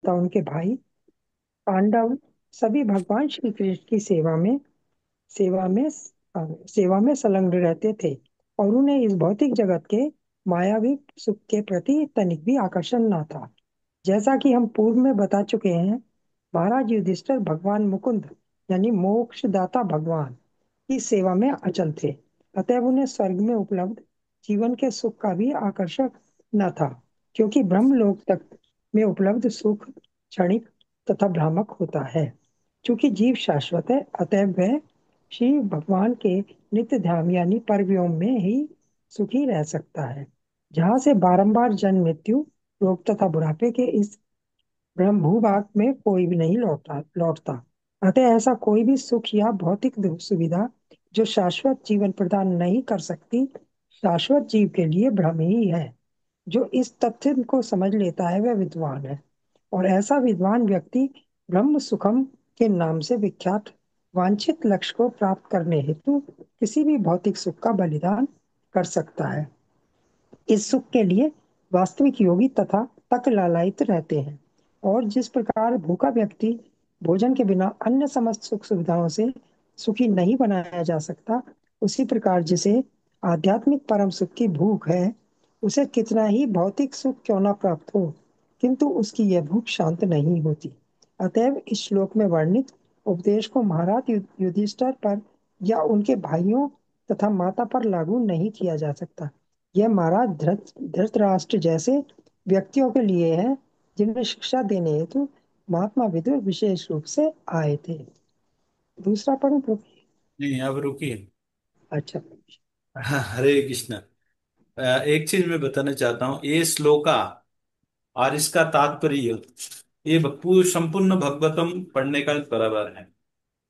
तथा उनके भाई पांडव सभी भगवान श्री कृष्ण की सेवा में सेवा में संलग्न रहते थे और उन्हें इस भौतिक जगत के मायावी सुख के प्रति तनिक भी आकर्षण न था। जैसा कि हम पूर्व में बता चुके हैं, महाराज युधिष्ठिर भगवान मुकुंद यानी मोक्षदाता भगवान की सेवा में अचल थे। अतएव उन्हें स्वर्ग में उपलब्ध जीवन के सुख का भी आकर्षक न था, क्योंकि ब्रह्मलोक तक में उपलब्ध सुख क्षणिक तथा भ्रामक होता है। चूंकि जीव शाश्वत है, अतएव वह श्री भगवान के नित्य ध्यान यानी परव्योम में ही सुखी रह सकता है, जहाँ से बारंबार जन्म मृत्यु रोग तथा बुढ़ापे के इस ब्रह्म भूभाग में कोई भी नहीं लौटता। अतः ऐसा कोई भी सुख या भौतिक सुविधा जो शाश्वत जीवन प्रदान नहीं कर सकती, शाश्वत जीव के लिए भ्रम ही है। जो इस तथ्य को समझ लेता है वह विद्वान है, और ऐसा विद्वान व्यक्ति ब्रह्म सुखम के नाम से विख्यात वांछित लक्ष्य को प्राप्त करने हेतु किसी भी भौतिक सुख का बलिदान कर सकता है। इस सुख के लिए वास्तविक योगी तथा तक लालायित रहते हैं। और जिस प्रकार भूखा व्यक्ति भोजन के बिना अन्य समस्त सुख सुविधाओं से सुखी नहीं बनाया जा सकता, उसी प्रकार जिसे आध्यात्मिक परम सुख की भूख है, उसे कितना ही भौतिक सुख क्यों न प्राप्त हो, किंतु उसकी यह भूख शांत नहीं होती। अतएव इस श्लोक में वर्णित उपदेश को महाराज युधिष्ठिर पर या उनके भाइयों तथा माता पर लागू नहीं किया जा सकता। यह महाराज धृतराष्ट्र जैसे व्यक्तियों के लिए है, जिन्हें शिक्षा देने हेतु महात्मा विदुर विशेष रूप से आए थे। दूसरा पढ़ूं प्रभु? नहीं, अब रुकिए। अच्छा। हाँ, हरे कृष्ण। एक चीज मैं बताना चाहता हूँ, ये श्लोका और इसका तात्पर्य, ये पूर्ण संपूर्ण भगवतम पढ़ने का बराबर है।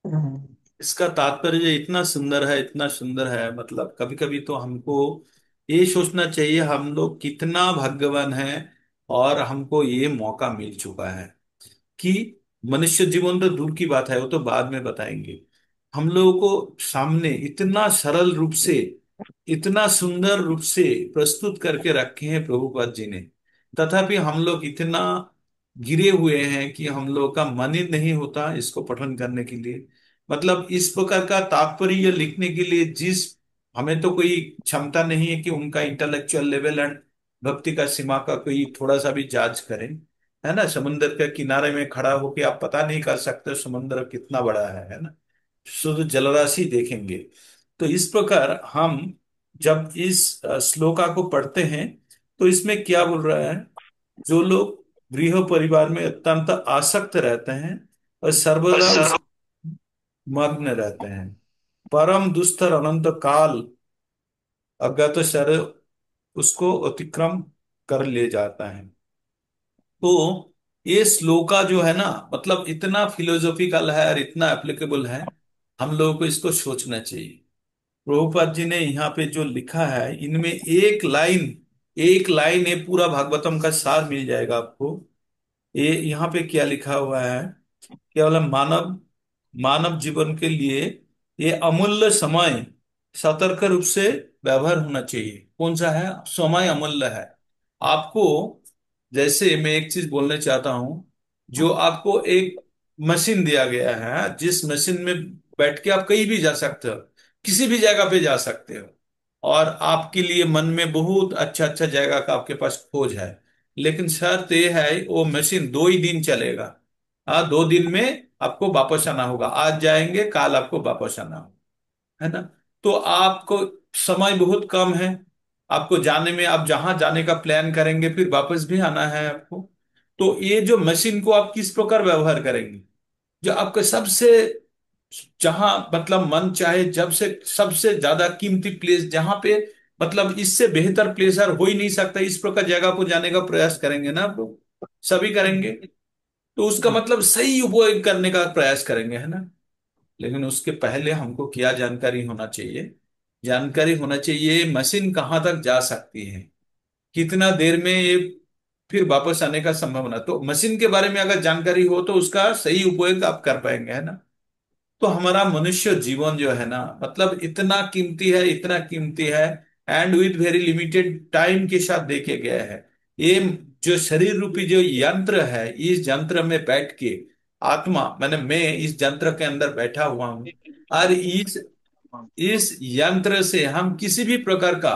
हम्म। इसका तात्पर्य इतना सुंदर है, इतना सुंदर है, मतलब कभी कभी तो हमको ये सोचना चाहिए हम लोग कितना भाग्यवान हैं और हमको ये मौका मिल चुका है कि मनुष्य जीवन तो दूर की बात है, वो तो बाद में बताएंगे। हम लोगों को सामने इतना सरल रूप से, इतना सुंदर रूप से प्रस्तुत करके रखे हैं प्रभुपाद जी ने। तथापि हम लोग इतना गिरे हुए हैं कि हम लोग का मन ही नहीं होता इसको पठन करने के लिए। मतलब इस प्रकार का तात्पर्य लिखने के लिए जिस, हमें तो कोई क्षमता नहीं है कि उनका इंटेलेक्चुअल लेवल एंड भक्ति का सीमा का कोई थोड़ा सा भी जांच करें। है ना, समुद्र के किनारे में खड़ा होके आप पता नहीं कर सकते समुद्र कितना बड़ा है ना, शुद्ध जलराशि देखेंगे। तो इस प्रकार हम जब इस श्लोका को पढ़ते हैं तो इसमें क्या बोल रहा है, जो लोग गृह परिवार में अत्यंत आसक्त रहते हैं और सर्वदा उस मग्न रहते हैं, परम दुस्तर अनंत काल अज्ञात शर उसको अतिक्रम कर ले जाता है। तो ये श्लोका जो है ना, मतलब इतना फिलोसॉफिकल है और इतना एप्लीकेबल है, हम लोगों को इसको सोचना चाहिए। प्रभुपाद जी ने यहाँ पे जो लिखा है, इनमें एक लाइन ये पूरा भागवतम का सार मिल जाएगा आपको। ये यहाँ पे क्या लिखा हुआ है, केवल मानव मानव जीवन के लिए ये अमूल्य समय सतर्क रूप से व्यवहार होना चाहिए। कौन सा है समय अमूल्य है आपको? जैसे मैं एक चीज बोलना चाहता हूं, जो आपको एक मशीन दिया गया है, जिस मशीन में बैठ के आप कहीं भी जा सकते हो, किसी भी जगह पे जा सकते हो, और आपके लिए मन में बहुत अच्छा अच्छा जगह का आपके पास खोज है। लेकिन शर्त यह है वो मशीन 2 ही दिन चलेगा। हाँ, 2 दिन में आपको वापस आना होगा, आज जाएंगे कल आपको वापस आना होगा। है ना? तो आपको समय बहुत कम है, आपको जाने में, आप जहां जाने का प्लान करेंगे फिर वापस भी आना है आपको। तो ये जो मशीन को आप किस प्रकार व्यवहार करेंगे, जो आपके सबसे, जहां मतलब मन चाहे जब से सबसे ज्यादा कीमती प्लेस जहां पे, मतलब इससे बेहतर प्लेस और हो ही नहीं सकता, इस प्रकार जगह को जाने का प्रयास करेंगे ना आप लोग, सभी करेंगे। तो उसका मतलब सही उपयोग करने का प्रयास करेंगे, है ना? लेकिन उसके पहले हमको क्या जानकारी होना चाहिए, जानकारी होना चाहिए मशीन कहाँ तक जा सकती है, कितना देर में ये फिर वापस आने का संभावना। तो मशीन के बारे में अगर जानकारी हो तो उसका सही उपयोग आप कर पाएंगे, है ना? तो हमारा मनुष्य जीवन जो है ना, मतलब इतना कीमती है, इतना कीमती है, and with very limited time के साथ देखे गया है। ये जो शरीर रूपी जो यंत्र है, इस यंत्र में बैठ के आत्मा, मैंने मैं इस यंत्र के अंदर बैठा हुआ हूं, और इस यंत्र से हम किसी भी प्रकार का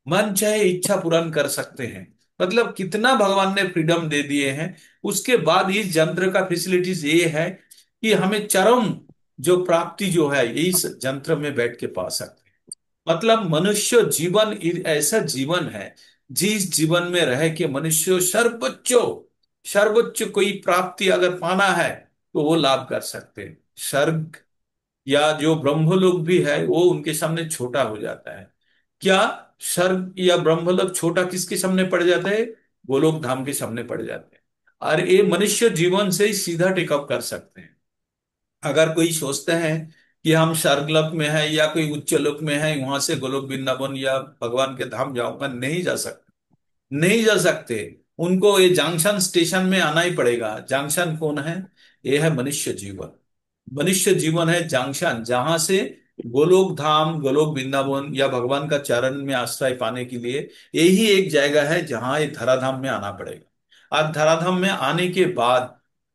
मन चाहे इच्छा पूर्ण कर सकते हैं। मतलब कितना भगवान ने फ्रीडम दे दिए हैं। उसके बाद इस यंत्र का फैसिलिटीज ये है कि हमें चरम जो प्राप्ति जो है इस यंत्र में बैठ के पा सकते हैं। मतलब मनुष्य जीवन ऐसा जीवन है जिस जीवन में रह के मनुष्य सर्वोच्च सर्वोच्च कोई प्राप्ति अगर पाना है तो वो लाभ कर सकते हैं। स्वर्ग या जो ब्रह्मलोक भी है वो उनके सामने छोटा हो जाता है। क्या स्वर्ग या ब्रह्मलोक छोटा किसके सामने पड़ जाता है? गोलोक धाम के सामने पड़ जाते हैं। और ये मनुष्य जीवन से ही सीधा टेकअप कर सकते हैं। अगर कोई सोचते हैं कि हम स्वर्गलोक में है या कोई उच्च लोक में है, वहां से गोलोक वृंदावन या भगवान के धाम जाऊंगा, नहीं जा सकते, नहीं जा सकते। उनको ये जंक्शन स्टेशन में आना ही पड़ेगा। जंक्शन कौन है? ये है मनुष्य जीवन। मनुष्य जीवन है जंक्शन, जहां से गोलोक धाम, गोलोक वृंदावन या भगवान का चरण में आश्रय पाने के लिए यही एक जगह है जहां ये धराधाम में आना पड़ेगा। और धराधाम में आने के बाद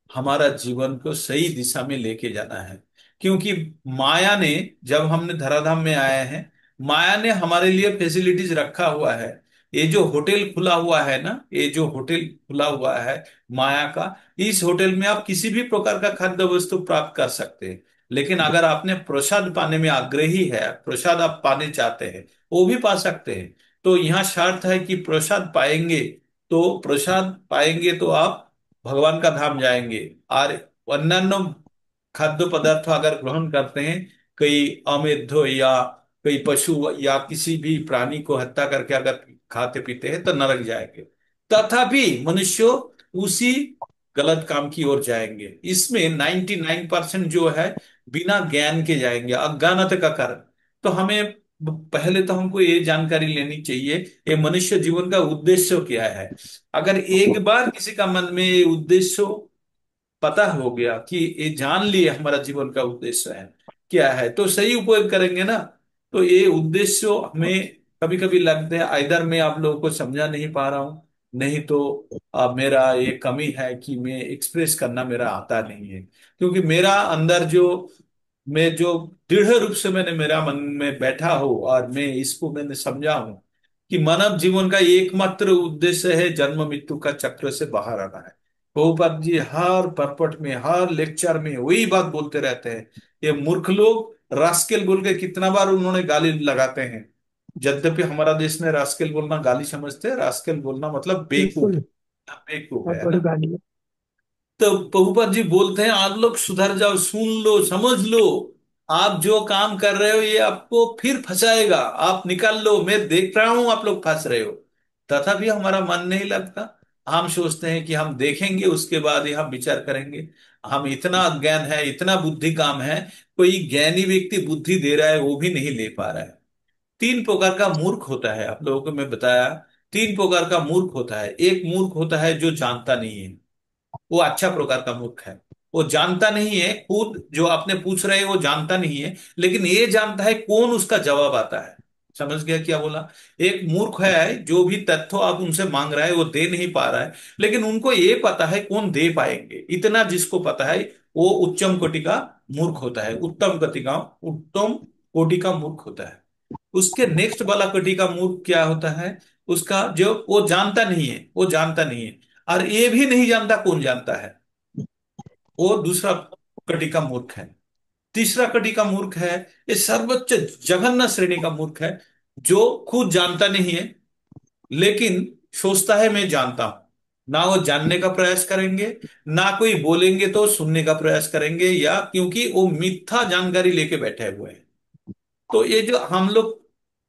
हमारा जीवन को सही दिशा में लेके जाना है। क्योंकि माया ने, जब हमने धराधाम में आए हैं, माया ने हमारे लिए फैसिलिटीज रखा हुआ है। ये जो होटल खुला हुआ है ना, ये जो होटल खुला हुआ है माया का, इस होटल में आप किसी भी प्रकार का खाद्य वस्तु प्राप्त कर सकते हैं। लेकिन अगर आपने प्रसाद पाने में आग्रही है, प्रसाद आप पाने चाहते हैं, वो भी पा सकते हैं। तो यहाँ शर्त है कि प्रसाद पाएंगे, तो प्रसाद पाएंगे तो आप भगवान का धाम जाएंगे। और अन्यान्य खाद्य पदार्थ अगर ग्रहण करते हैं, कई अमेध्य या कई पशु या किसी भी प्राणी को हत्या करके अगर खाते पीते हैं तो नरक जाएंगे। तथापि मनुष्य उसी गलत काम की ओर जाएंगे। इसमें 99% जो है बिना ज्ञान के जाएंगे, अज्ञानता का कारण। तो हमें पहले तो हमको ये जानकारी लेनी चाहिए, ये मनुष्य जीवन का उद्देश्य क्या है। अगर एक बार किसी का मन में ये उद्देश्य पता हो गया कि ये जान लिए हमारा जीवन का उद्देश्य है क्या है, तो सही उपयोग करेंगे ना। तो ये उद्देश्य हमें कभी कभी लगते हैं इधर मैं आप लोगों को समझा नहीं पा रहा हूँ, नहीं तो मेरा ये कमी है कि मैं एक्सप्रेस करना मेरा आता नहीं है। क्योंकि मेरा अंदर जो, मैं जो दृढ़ रूप से मैंने मेरा मन में बैठा हो और मैं इसको मैंने समझा हूं कि मानव जीवन का एकमात्र उद्देश्य है जन्म मृत्यु का चक्र से बाहर आना है। प्रभुपाद जी हर परपट में, हर लेक्चर में वही बात बोलते रहते हैं। ये मूर्ख लोग रास्केल बोल के कितना बार उन्होंने गाली लगाते हैं। यद्यपि हमारा देश में रास्केल बोलना गाली समझते हैं, रास्केल बोलना मतलब बेवकूफ। बिल्कुल। बेवकूफ बहुत है बड़ी ना। गाली है। तो प्रभुपाद जी बोलते हैं आप लोग सुधर जाओ, सुन लो, समझ लो। आप जो काम कर रहे हो ये आपको फिर फंसाएगा, आप निकाल लो, मैं देख रहा हूं आप लोग फंस रहे हो। तथापि हमारा मन नहीं लगता। हम सोचते हैं कि हम देखेंगे उसके बाद ही हम विचार करेंगे। हम इतना अज्ञान है, इतना बुद्धि काम है, कोई ज्ञानी व्यक्ति बुद्धि दे रहा है वो भी नहीं ले पा रहा है। तीन प्रकार का मूर्ख होता है, आप लोगों को मैं बताया। तीन प्रकार का मूर्ख होता है। एक मूर्ख होता है जो जानता नहीं है, वो अच्छा प्रकार का मूर्ख है। वो जानता नहीं है, खुद जो आपने पूछ रहे हैं वो जानता नहीं है, लेकिन ये जानता है कौन उसका जवाब आता है। समझ गया क्या बोला? एक मूर्ख है, जो भी तथ्य आप उनसे मांग रहा है वो दे नहीं पा रहा है, लेकिन उनको ये पता है कौन दे पाएंगे। इतना जिसको पता है वो उच्चम कोटि का मूर्ख होता है, उत्तम कोटि का मूर्ख होता है। उसके नेक्स्ट वाला कोटि का मूर्ख क्या होता है? उसका जो वो जानता नहीं है, वो जानता नहीं है, और ये भी नहीं जानता कौन जानता है, वो दूसरा कटी का मूर्ख है। तीसरा कटी का मूर्ख है, ये सर्वोच्च जघन्य श्रेणी का मूर्ख है, जो खुद जानता नहीं है लेकिन सोचता है मैं जानता हूं। ना वो जानने का प्रयास करेंगे, ना कोई बोलेंगे तो सुनने का प्रयास करेंगे, या क्योंकि वो मिथ्या जानकारी लेके बैठे हुए हैं। तो ये जो हम लोग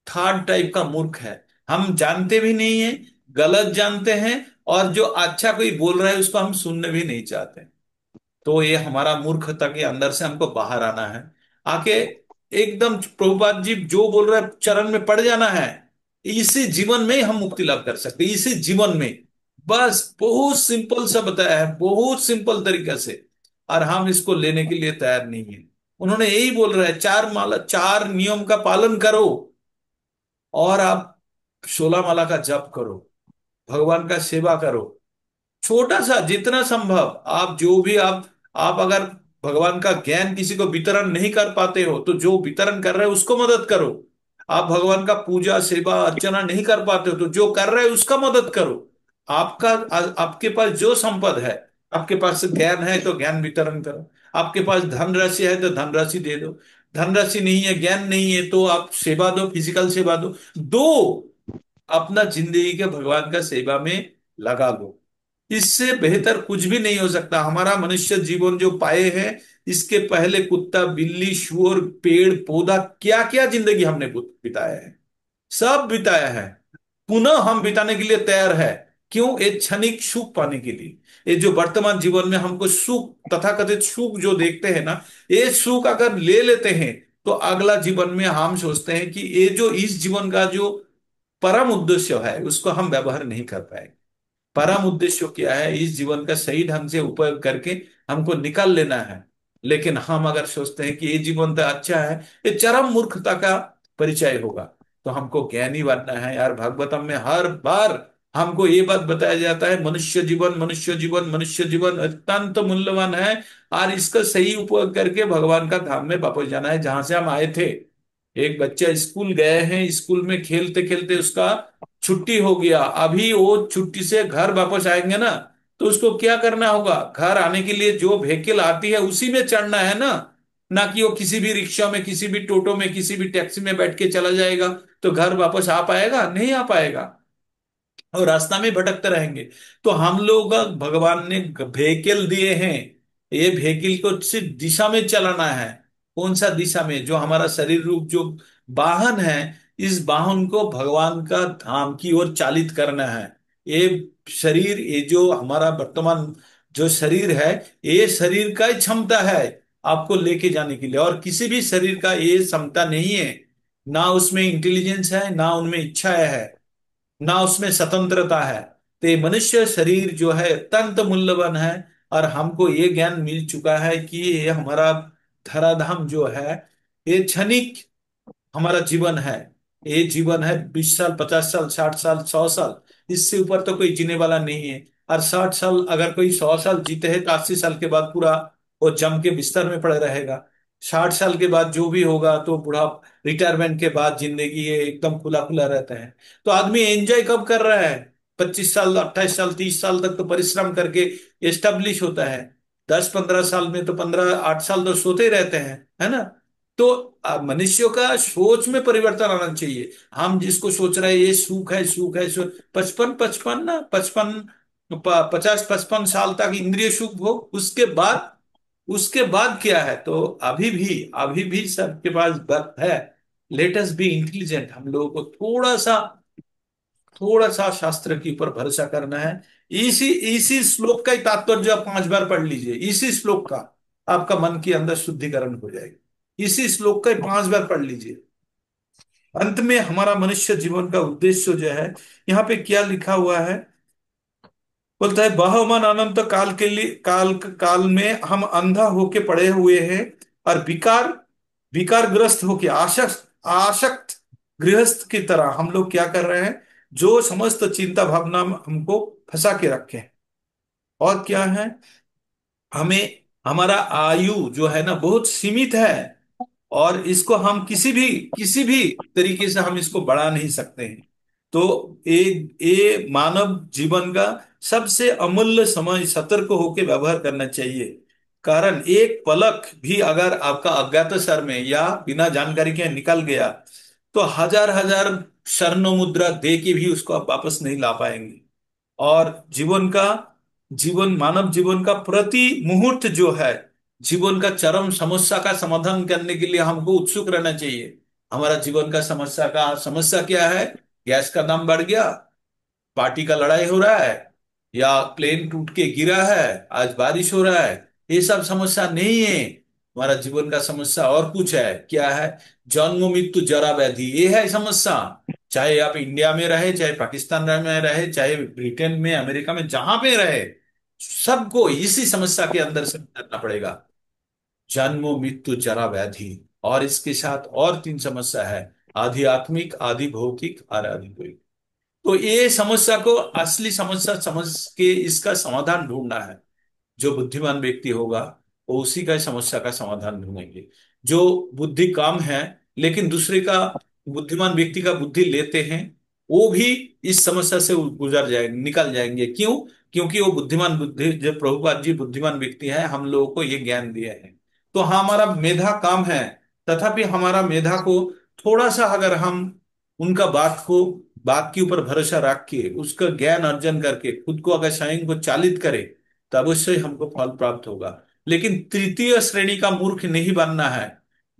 थर्ड टाइप का मूर्ख है, हम जानते भी नहीं है, गलत जानते हैं, और जो अच्छा कोई बोल रहा है उसको हम सुनने भी नहीं चाहते। तो ये हमारा मूर्खता के अंदर से हमको बाहर आना है। आके एकदम प्रभुपाद जी जो बोल रहे हैं चरण में पड़ जाना है। इसी जीवन में ही हम मुक्ति लाभ कर सकते हैं, इसी जीवन में। बस बहुत सिंपल सा बताया है, बहुत सिंपल तरीके से। और हम इसको लेने के लिए तैयार नहीं है। उन्होंने यही बोल रहा है, चार माला, चार नियम का पालन करो और आप 16 माला का जप करो, भगवान का सेवा करो, छोटा सा जितना संभव, आप जो भी आप अगर भगवान का ज्ञान किसी को वितरण नहीं कर पाते हो तो जो वितरण कर रहे हो उसको मदद करो। आप भगवान का पूजा सेवा अर्चना नहीं कर पाते हो तो जो कर रहे हो उसका मदद करो। आपके पास जो संपद है, आपके पास ज्ञान है तो ज्ञान वितरण करो। आपके पास धनराशि है तो धनराशि दे दो। धनराशि नहीं है, ज्ञान नहीं है, तो आप सेवा दो, फिजिकल सेवा दो। दो, अपना जिंदगी के भगवान का सेवा में लगा लो। इससे बेहतर कुछ भी नहीं हो सकता। हमारा मनुष्य जीवन जो पाए हैं, इसके पहले कुत्ता बिल्ली शुअर पेड़ पौधा क्या क्या जिंदगी हमने बिताया है, सब बिताया है। पुनः हम बिताने के लिए तैयार है। क्यों? एक क्षणिक सुख पाने के लिए। ये जो वर्तमान जीवन में हमको सुख, तथाकथित सुख जो देखते हैं ना, ये सुख अगर ले लेते हैं तो अगला जीवन में हम सोचते हैं कि ये जो इस जीवन का जो परम उद्देश्य है उसको हम व्यवहार नहीं कर पाए। परम उद्देश्य क्या है? इस जीवन का सही ढंग से उपयोग करके हमको निकाल लेना है। लेकिन हम अगर सोचते हैं कि ये जीवन तो अच्छा है, ये चरम मूर्खता का परिचय होगा। तो हमको ज्ञानी बनना है यार। भागवतम में हर बार हमको ये बात बताया जाता है, मनुष्य जीवन मनुष्य जीवन मनुष्य जीवन अत्यंत मूल्यवान है। और इसका सही उपयोग करके भगवान का धाम में वापस जाना है जहां से हम आए थे। एक बच्चा स्कूल गए हैं, स्कूल में खेलते खेलते उसका छुट्टी हो गया, अभी वो छुट्टी से घर वापस आएंगे ना, तो उसको क्या करना होगा? घर आने के लिए जो व्हीकल आती है उसी में चढ़ना है ना। ना कि वो किसी भी रिक्शा में, किसी भी टोटो में, किसी भी टैक्सी में बैठ के चला जाएगा तो घर वापस आ पाएगा? नहीं आ पाएगा, और रास्ता में भटकते रहेंगे। तो हम लोग भगवान ने व्हीकल दिए हैं, ये व्हीकल को सिर्फ दिशा में चलाना है। कौन सा दिशा में? जो हमारा शरीर रूप जो वाहन है, इस वाहन को भगवान का धाम की ओर चालित करना है। ये शरीर, ये जो हमारा वर्तमान जो शरीर है, ये शरीर का ही क्षमता है आपको लेके जाने के लिए, और किसी भी शरीर का ये क्षमता नहीं है। ना उसमें इंटेलिजेंस है, ना उनमें इच्छा है, ना उसमें स्वतंत्रता है। तो ये मनुष्य शरीर जो है अत्यंत मूल्यवान है। और हमको ये ज्ञान मिल चुका है कि ये हमारा धराधाम जो है, ये क्षणिक हमारा जीवन है। ये जीवन है 20 साल, 50 साल, 60 साल, 100 साल, इससे ऊपर तो कोई जीने वाला नहीं है। और 60 साल अगर कोई 100 साल जीते हैं तो 80 साल के बाद पूरा वो जम के बिस्तर में पड़े रहेगा। 60 साल के बाद जो भी होगा तो बुढ़ा, रिटायरमेंट के बाद जिंदगी ये एकदम खुला खुला रहता है। तो आदमी एंजॉय कब कर रहा है? 25 साल, 28 साल, 30 साल तक तो परिश्रम करके एस्टेब्लिश होता है। 10-15 साल में तो 15-8 साल तो सोते ही रहते हैं, है ना। तो मनुष्यों का सोच में परिवर्तन आना चाहिए। हम जिसको सोच रहे हैं ये सुख है, सुख है, सुख, 50-55 साल तक इंद्रिय सुख भोग, उसके बाद क्या है? तो अभी भी सबके पास वक्त है। Let us be intelligent. हम लोगों को थोड़ा सा शास्त्र के ऊपर भरोसा करना है। इसी इसी श्लोक का ही तात्पर्य आप 5 बार पढ़ लीजिए, इसी श्लोक का आपका मन के अंदर शुद्धिकरण हो जाएगी। इसी श्लोक का ही 5 बार पढ़ लीजिए। अंत में हमारा मनुष्य जीवन का उद्देश्य जो है, यहाँ पे क्या लिखा हुआ है? बोलता है, बहमान अनंत काल के लिए, काल काल में हम अंधा होके पड़े हुए हैं, और विकारग्रस्त होके आशक्त आशक्त गृहस्थ की तरह हम लोग क्या कर रहे हैं? जो समस्त चिंता भावना में हमको फंसा के रखे हैं। और क्या है? हमें, हमारा आयु जो है ना बहुत सीमित है, और इसको हम किसी भी तरीके से हम इसको बढ़ा नहीं सकते हैं। तो ये मानव जीवन का सबसे अमूल्य समय, सतर्क होकर व्यवहार करना चाहिए। कारण एक पलक भी अगर आपका अज्ञात शर में या बिना जानकारी के निकल गया तो हजार हजार स्वर्ण मुद्रा दे के भी उसको आप वापस नहीं ला पाएंगे। और जीवन मानव जीवन का प्रति मुहूर्त जो है, जीवन का चरम समस्या का समाधान करने के लिए हमको उत्सुक रहना चाहिए। हमारा जीवन का समस्या क्या है? गैस का दाम बढ़ गया, पार्टी का लड़ाई हो रहा है, या प्लेन टूट के गिरा है, आज बारिश हो रहा है। ये सब समस्या नहीं है। हमारा जीवन का समस्या और कुछ है। क्या है? जन्म मृत्यु जरा व्याधि, ये है समस्या। चाहे आप इंडिया में रहे, चाहे पाकिस्तान में रहे, चाहे ब्रिटेन में, अमेरिका में, जहां पे रहे, सबको इसी समस्या के अंदर से करना पड़ेगा। जन्म मृत्यु जरा व्याधि, और इसके साथ और 3 समस्या है, आध्यात्मिक, आधि भौतिक और आधि भौतिक। तो ये समस्या को, असली समस्या समझ के इसका समाधान ढूंढना है। जो बुद्धिमान व्यक्ति होगा वो उसी का समस्या का समाधान ढूंढेंगे। जो बुद्धि कम है लेकिन दूसरे का, बुद्धिमान व्यक्ति का बुद्धि लेते हैं, वो भी इस समस्या से गुजर जाएंगे, निकल जाएंगे। क्यों? क्योंकि वो बुद्धिमान बुद्धि, जब प्रभुपाद जी बुद्धिमान व्यक्ति है, हम लोगों को ये ज्ञान दिया है। तो हमारा मेधा कम है, तथापि हमारा मेधा को थोड़ा सा अगर हम उनका बात के ऊपर भरोसा रख के उसका ज्ञान अर्जन करके खुद को अगर स्वयं को चालित करे, तो अवश्य ही हमको फल प्राप्त होगा। लेकिन तृतीय श्रेणी का मूर्ख नहीं बनना है।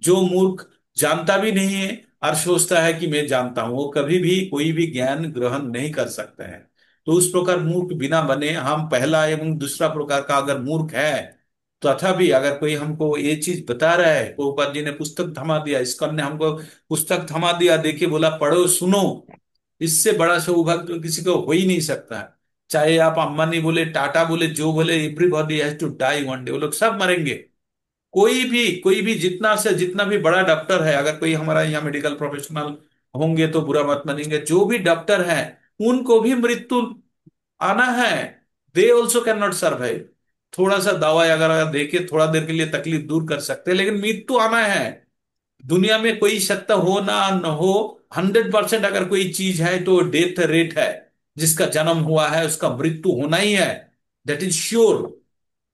जो मूर्ख जानता भी नहीं है और सोचता है कि मैं जानता हूं, वो कभी भी कोई भी ज्ञान ग्रहण नहीं कर सकते हैं। तो उस प्रकार मूर्ख बिना बने, हम पहला एवं दूसरा प्रकार का अगर मूर्ख है, तथापि अगर कोई हमको ये चीज बता रहा है, प्रभुपाद जी ने पुस्तक थमा दिया, इस्कॉन ने हमको पुस्तक थमा दिया, देखिए बोला पढ़ो सुनो, इससे बड़ा सौभाग्य तो किसी को हो ही नहीं सकता है। चाहे आप अंबानी बोले, टाटा बोले, जो बोले, everybody has to die one day, वो लोग सब मरेंगे। कोई भी जितना से जितना भी बड़ा डॉक्टर है, अगर कोई हमारा यहाँ मेडिकल प्रोफेशनल होंगे तो बुरा मत मानेंगे, जो भी डॉक्टर है उनको भी मृत्यु आना है। They also can not survive. थोड़ा सा दवा अगर देके थोड़ा देर के लिए तकलीफ दूर कर सकते हैं, लेकिन मृत्यु आना है। दुनिया में कोई सत्य हो ना न हो, 100% अगर कोई चीज है तो डेथ रेट है। जिसका जन्म हुआ है उसका मृत्यु होना ही है, दैट इज श्योर।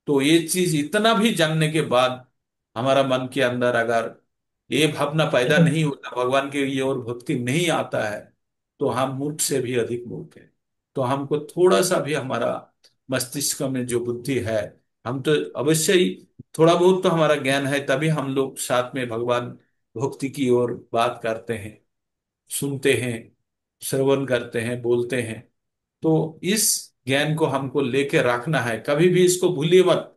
तो ये चीज इतना भी जानने के बाद हमारा मन के अंदर अगर ये भावना पैदा नहीं होता, भगवान के ये और भक्ति नहीं आता है, तो हम मूर्ख से भी अधिक मूर्ख हैं। तो हमको थोड़ा सा भी हमारा मस्तिष्क में जो बुद्धि है, हम तो अवश्य ही थोड़ा बहुत तो हमारा ज्ञान है, तभी हम लोग साथ में भगवान भक्ति की ओर बात करते हैं, सुनते हैं, श्रवण करते हैं, बोलते हैं। तो इस ज्ञान को हमको लेके रखना है, कभी भी इसको भूलिए मत।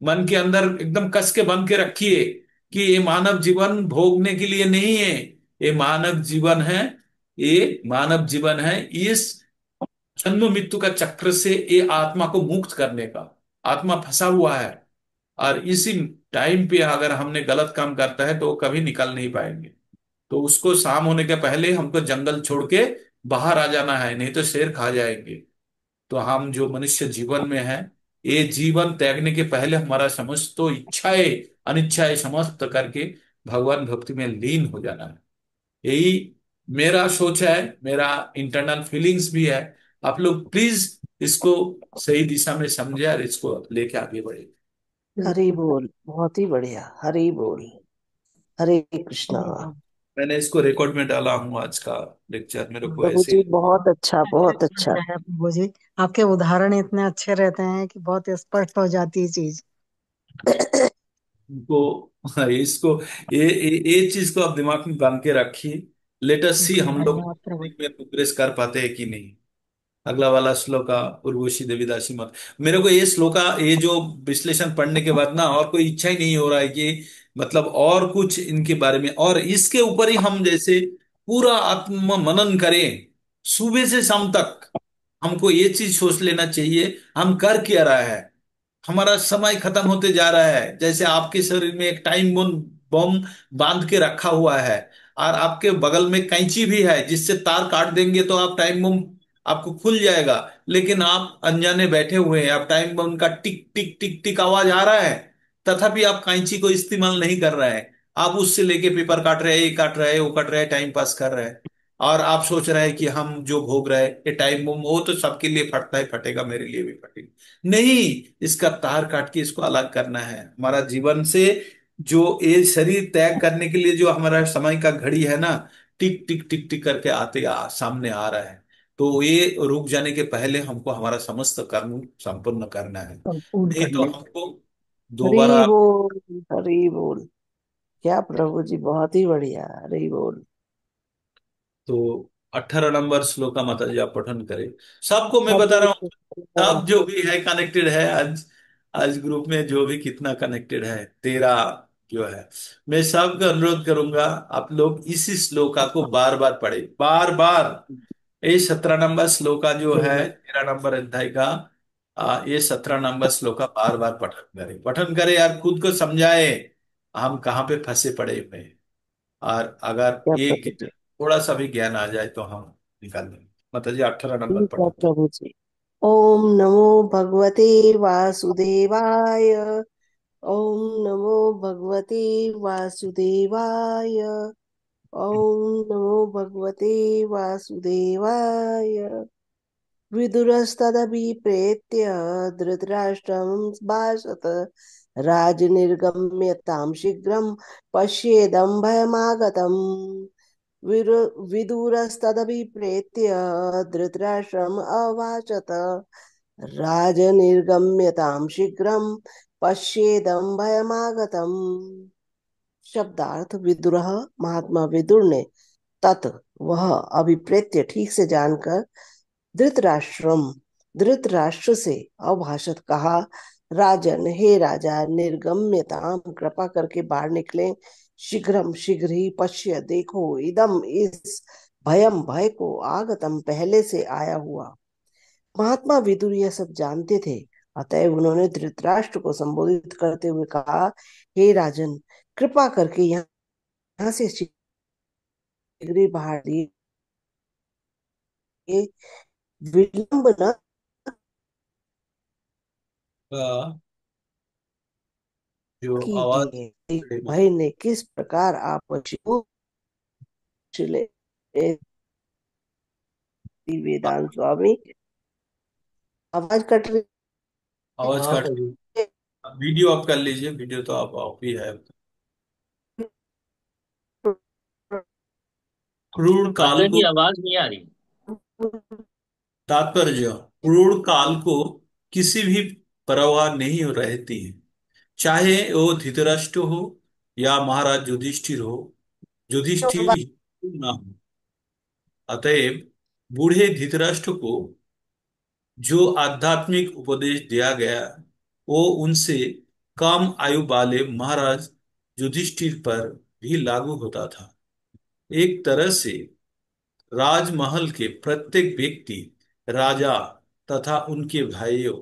मन के अंदर एकदम कस के बंद के रखिए कि ये मानव जीवन भोगने के लिए नहीं है। ये मानव जीवन है, ये मानव जीवन है इस जन्म मृत्यु का चक्र से ये आत्मा को मुक्त करने का। आत्मा फंसा हुआ है, और इसी टाइम पे अगर हमने गलत काम करता है तो वो कभी निकल नहीं पाएंगे। तो उसको शाम होने के पहले हमको जंगल छोड़ के बाहर आ जाना है, नहीं तो शेर खा जाएंगे। तो हम जो मनुष्य जीवन में है, ये जीवन त्यागने के पहले हमारा समस्त तो इच्छाएं अनिच्छाएं समस्त करके भगवान भक्ति में लीन हो जाना है। यही मेरा सोच है, मेरा इंटरनल फीलिंग्स भी है। आप लोग प्लीज इसको सही दिशा में समझे और इसको लेके आगे बढ़े। हरि बोल, बहुत ही बढ़िया, हरि बोल, हरे कृष्णा। मैंने इसको रिकॉर्ड में डाला हूँ आज का लेक्चर, मेरे को प्रभु ऐसे। जी बहुत अच्छा, बहुत अच्छा। अच्छा है प्रभु जी, आपके उदाहरण इतने अच्छे रहते हैं कि बहुत स्पष्ट हो जाती है चीज। इनको इसको ये चीज को आप दिमाग में बांध के रखिए। लेट अस सी जी हम लोग धन्यवाद प्रभु जी। में प्रोग्रेस कर पाते हैं कि नहीं। अगला वाला श्लोका, उर्वशी देवीदासी मत। मेरे को ये श्लोका, ये जो विश्लेषण पढ़ने के बाद ना और कोई इच्छा ही नहीं हो रहा है कि मतलब और कुछ इनके बारे में, और इसके ऊपर ही हम जैसे पूरा आत्म मनन करें सुबह से शाम तक। हमको ये चीज सोच लेना चाहिए हम कर क्या रहा है। हमारा समय खत्म होते जा रहा है, जैसे आपके शरीर में एक टाइम बम बम बांध के रखा हुआ है, और आपके बगल में कैंची भी है, जिससे तार काट देंगे तो आप टाइम बम आपको खुल जाएगा। लेकिन आप अनजाने बैठे हुए हैं, आप टाइम बम का टिक टिक टिक टिक आवाज आ रहा है, तथापि आप कैंची को इस्तेमाल नहीं कर रहे हैं। आप उससे लेके पेपर काट रहे हैं, ये काट रहे हैं, वो काट रहे हैं, टाइम पास कर रहे हैं। और आप सोच रहे हैं कि हम जो भोग रहे हैं ये टाइम बम, वो तो सबके लिए फटता है, फटेगा, मेरे लिए भी फटेगा नहीं। इसका तार काट के इसको अलग करना है हमारा जीवन से। जो ये शरीर त्याग करने के लिए जो हमारा समय का घड़ी है ना, टिक टिक टिक टिक करके सामने आ रहा है। तो ये रुक जाने के पहले हमको हमारा समस्त कर्म संपन्न करना है, संपूर्ण नहीं तो करना। हमको हरि दोबारा। बोल, हरि बोल। क्या प्रभु जी, बहुत ही बढ़िया, हरि बोल। तो 18 नंबर श्लोक का माता जी आप पठन करें। सबको मैं बता हरे रहा हूँ, कृष्णा। सब जो भी है कनेक्टेड है आज, आज ग्रुप में जो भी कितना कनेक्टेड है तेरा जो है, मैं सबको अनुरोध करूंगा आप लोग इसी श्लोका को बार बार पढ़े, बार बार। ये 17 नंबर श्लोका जो है 13 नंबर अध्याय का, ये 17 नंबर श्लोका बार बार पठन करे यार, खुद को समझाए हम कहाँ पे फंसे पड़े हुए हैं। और अगर क्या एक प्रभु जी। थोड़ा सा भी ज्ञान आ जाए तो हम निकाल देंगे। माता जी 18 नंबर ठीक है पढ़ो। प्रभु जी। ओम नमो भगवते वासुदेवाय। ओम नमो भगवते वासुदेवाय। ओम नमो भगवते वासुदेवाय। विदुरस्तदभिप्रेत्य धृतराष्ट्रं भाषत राजनिर्गम्यतां शीघ्रं पश्येदं भयमागतम्। विदुरस्तदभिप्रेत्य धृतराष्ट्रम् अभाषत राजनिर्गम्यतां शीघ्रं पश्येदं भयमागतम्। शब्दार्थ विदुर, महात्मा विदुर ने तत् वह अभिप्रेत्य ठीक से जानकर धृतराष्ट्रम धृतराष्ट्र से अभाषत कहा, राजन हे राजा, निर्गम्यताम कृपा करके बाहर निकले, शीघ्रम शीघ्र ही, पश्य देखो, इदम इस, भयम भय को, आगतम पहले से आया हुआ। महात्मा विदुर यह सब जानते थे, अतएव उन्होंने धृतराष्ट्र को संबोधित करते हुए कहा, हे राजन, कृपा करके यहाँ से शीघ्र बाहर दिए, विलंब न का जो आवाज कीजिए। भय ने किस प्रकार आप चले वेदांत स्वामी। आवाज कट रही आवाज काट रही है। है। वीडियो आप कर लीजिए, वीडियो तो आप ऑफ ही है। क्रूर काल माता जी को, आवाज नहीं आ रही। तात्पर्य, क्रूर काल को किसी भी परवाह नहीं हो रहती है, चाहे वो धृतराष्ट्र हो या महाराज युधिष्ठिर हो, युधिष्ठिर ही क्यों ना हो। अतएव बूढ़े धृतराष्ट्र को जो आध्यात्मिक उपदेश दिया गया, वो उनसे कम आयु वाले महाराज युधिष्ठिर पर भी लागू होता था। एक तरह से राजमहल के प्रत्येक व्यक्ति राजा तथा उनके भाइयों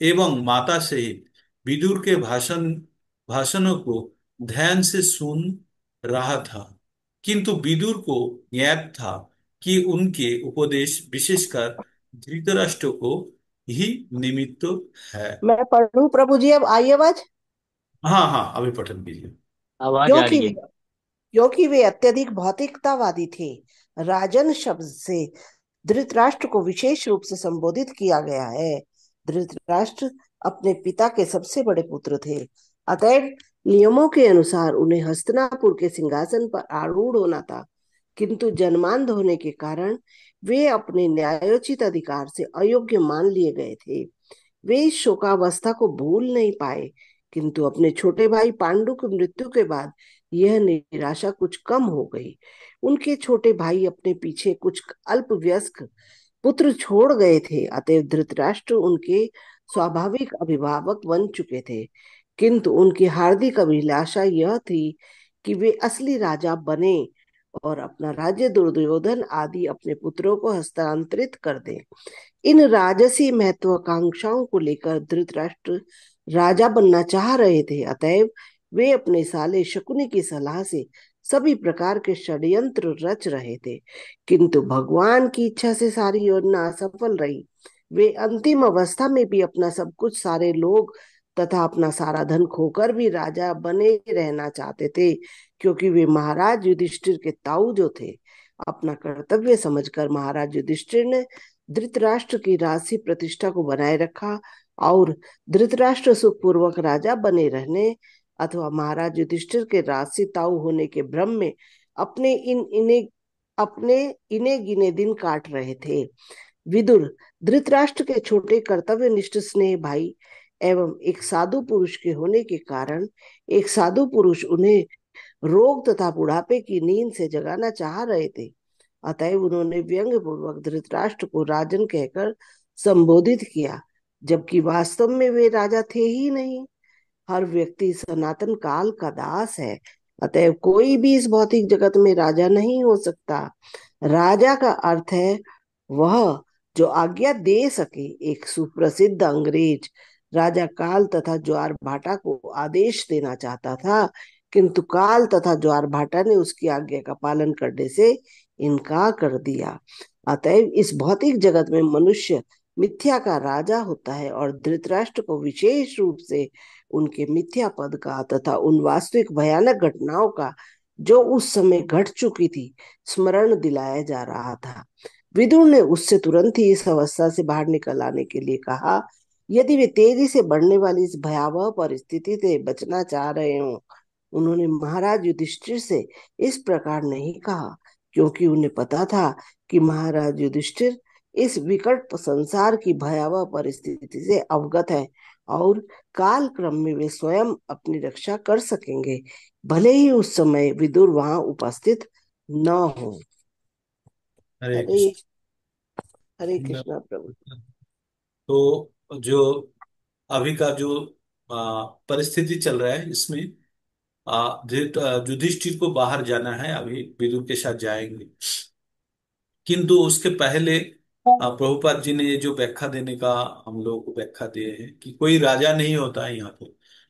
एवं माता सहित विदुर के भाषणों को ध्यान से सुन रहा था, किंतु विदुर को ज्ञात था कि उनके उपदेश विशेषकर धृतराष्ट्र को ही निमित्त है। मैं पढ़ूं प्रभु जी, अब आई आवाज। हाँ हाँ, अभी पठन कीजिए। आवाज आ क्योंकि रही है। क्योंकि वे अत्यधिक भौतिकतावादी थे, राजन शब्द से धृतराष्ट्र को विशेष रूप से संबोधित किया गया है। धृतराष्ट्र अपने पिता के सबसे बड़े पुत्र थे, अतएव नियमों के अनुसार उन्हें हस्तिनापुर के सिंहासन पर आरूढ़ होना था, किंतु जन्मांध होने के कारण वे अपने न्यायोचित अधिकार से अयोग्य मान लिए गए थे। वे इस शोकावस्था को भूल नहीं पाए, किंतु अपने छोटे भाई पांडु की मृत्यु के बाद यह निराशा कुछ कम हो गई। उनके छोटे भाई अपने पीछे कुछ अल्पवयस्क पुत्र छोड़ गए थे, अतएव धृतराष्ट्र उनके स्वाभाविक अभिभावक बन चुके थे, किंतु उनकी हार्दिक अभिलाषा यह थी कि वे असली राजा बने और अपना राज्य दुर्योधन आदि अपने पुत्रों को हस्तांतरित कर दें। इन राजसी महत्वाकांक्षाओं को लेकर धृतराष्ट्र राजा बनना चाह रहे थे, अतएव वे अपने साले शकुनी की सलाह से सभी प्रकार के षड्यंत्र रच रहे थे, किंतु भगवान की इच्छा से सारी योजना असफल रही। वे अंतिम अवस्था में भी अपना सब कुछ, सारे लोग तथा अपना सारा धन खोकर भी राजा बने रहना चाहते थे, क्योंकि वे महाराज युधिष्ठिर के ताऊ जो थे। अपना कर्तव्य समझकर महाराज युधिष्ठिर ने धृतराष्ट्र की राजसी प्रतिष्ठा को बनाए रखा और धृतराष्ट्र सुखपूर्वक राजा बने रहने अथवा महाराज युधिष्ठिर के राजसी ताऊ होने के भ्रम में अपने इने गिने दिन काट रहे थे। विदुर धृतराष्ट्र के छोटे कर्तव्यनिष्ठ स्नेह भाई एवं एक साधु पुरुष के होने के कारण एक साधु पुरुष उन्हें रोग तथा बुढ़ापे की नींद से जगाना चाह रहे थे, अतएव उन्होंने व्यंग्य पूर्वक धृतराष्ट्र को राजन कहकर संबोधित किया, जबकि वास्तव में वे राजा थे ही नहीं। हर व्यक्ति सनातन काल का दास है, अतएव कोई भी इस भौतिक जगत में राजा नहीं हो सकता। राजा का अर्थ है वह जो आज्ञा दे सके। एक सुप्रसिद्ध अंग्रेज राजा काल तथा ज्वार भाटा को आदेश देना चाहता था, किंतु काल तथा ज्वार भाटा ने उसकी आज्ञा का पालन करने से इनकार कर दिया। अतएव इस भौतिक जगत में मनुष्य मिथ्या का राजा होता है और धृतराष्ट्र को विशेष रूप से उनके मिथ्या पद का तथा उन वास्तविक भयानक घटनाओं का जो उस समय घट चुकी थी स्मरण दिलाया जा रहा था। विदुर ने उससे तुरंत ही इस अवस्था से बाहर निकल आने के लिए कहा। यदि वे तेजी से बढ़ने वाली इस भयावह परिस्थिति से बचना चाह रहे हों, उन्होंने महाराज युधिष्ठिर से इस प्रकार नहीं कहा, क्योंकि उन्हें पता था कि महाराज युधिष्ठिर इस विकट संसार की भयावह परिस्थिति से अवगत है और काल क्रम में वे स्वयं अपनी रक्षा कर सकेंगे, भले ही उस समय विदुर वहां उपस्थित न हो। हरे हरे कृष्ण। हरे कृष्णा प्रभु। तो जो अभी का जो परिस्थिति चल रहा है इसमें युधिष्ठिर को बाहर जाना है, अभी विदुर के साथ जाएंगे। किंतु उसके पहले प्रभुपाद जी ने ये जो व्याख्या देने का हम लोग को व्याख्या दिए हैं कि कोई राजा नहीं होता है यहाँ पे।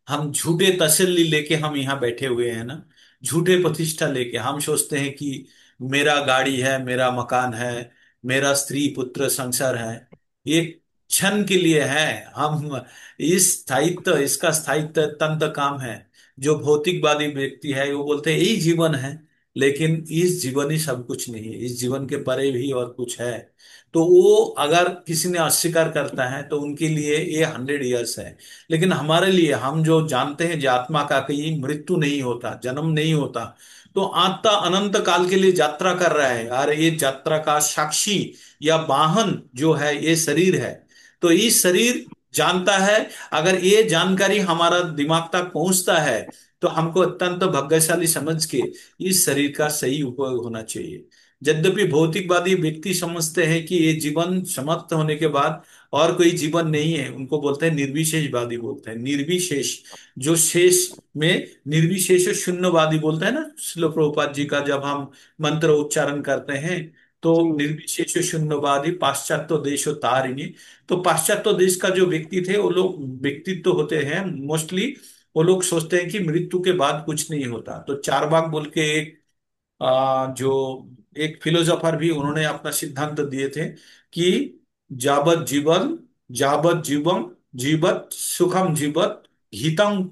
हम झूठे तसल्ली लेके हम यहाँ बैठे हुए हैं ना, झूठे प्रतिष्ठा लेके हम सोचते हैं कि मेरा गाड़ी है, मेरा मकान है, मेरा स्त्री पुत्र संसार है। ये क्षण के लिए है। हम इस स्थायित्व, इसका स्थायित्व तंत्र काम है। जो भौतिकवादी व्यक्ति है वो बोलते हैं यही जीवन है, लेकिन इस जीवन ही सब कुछ नहीं है, इस जीवन के परे भी और कुछ है। तो वो अगर किसी ने अस्वीकार करता है तो उनके लिए ये 100 ईयर्स है। लेकिन हमारे लिए, हम जो जानते हैं जो आत्मा का कहीं मृत्यु नहीं होता, जन्म नहीं होता, तो आत्मा अनंत काल के लिए यात्रा कर रहा है और ये यात्रा का साक्षी या वाहन जो है ये शरीर है। तो ये शरीर जानता है। अगर ये जानकारी हमारा दिमाग तक पहुंचता है तो हमको अत्यंत भाग्यशाली समझ के इस शरीर का सही उपयोग होना चाहिए। यद्यपि भौतिकवादी व्यक्ति समझते हैं कि ये जीवन समाप्त होने के बाद और कोई जीवन नहीं है, उनको बोलते हैं निर्विशेषवादी, बोलते हैं निर्विशेष। जो शेष में निर्विशेष शून्यवादी बोलते हैं ना, श्रील प्रभुपाद जी का जब हम मंत्र उच्चारण करते हैं तो जी निर्विशेष शून्यवादी पाश्चात्य देश तारिणी। तो पाश्चात्य देश का जो व्यक्ति थे वो लोग व्यक्तित्व होते हैं मोस्टली, वो लोग सोचते हैं कि मृत्यु के बाद कुछ नहीं होता। तो चारवाक बोल के एक जो एक फिलोसोफर भी, उन्होंने अपना सिद्धांत दिए थे कि जावत जीवन, जावत जीवम जीवत सुखम जीवत हितम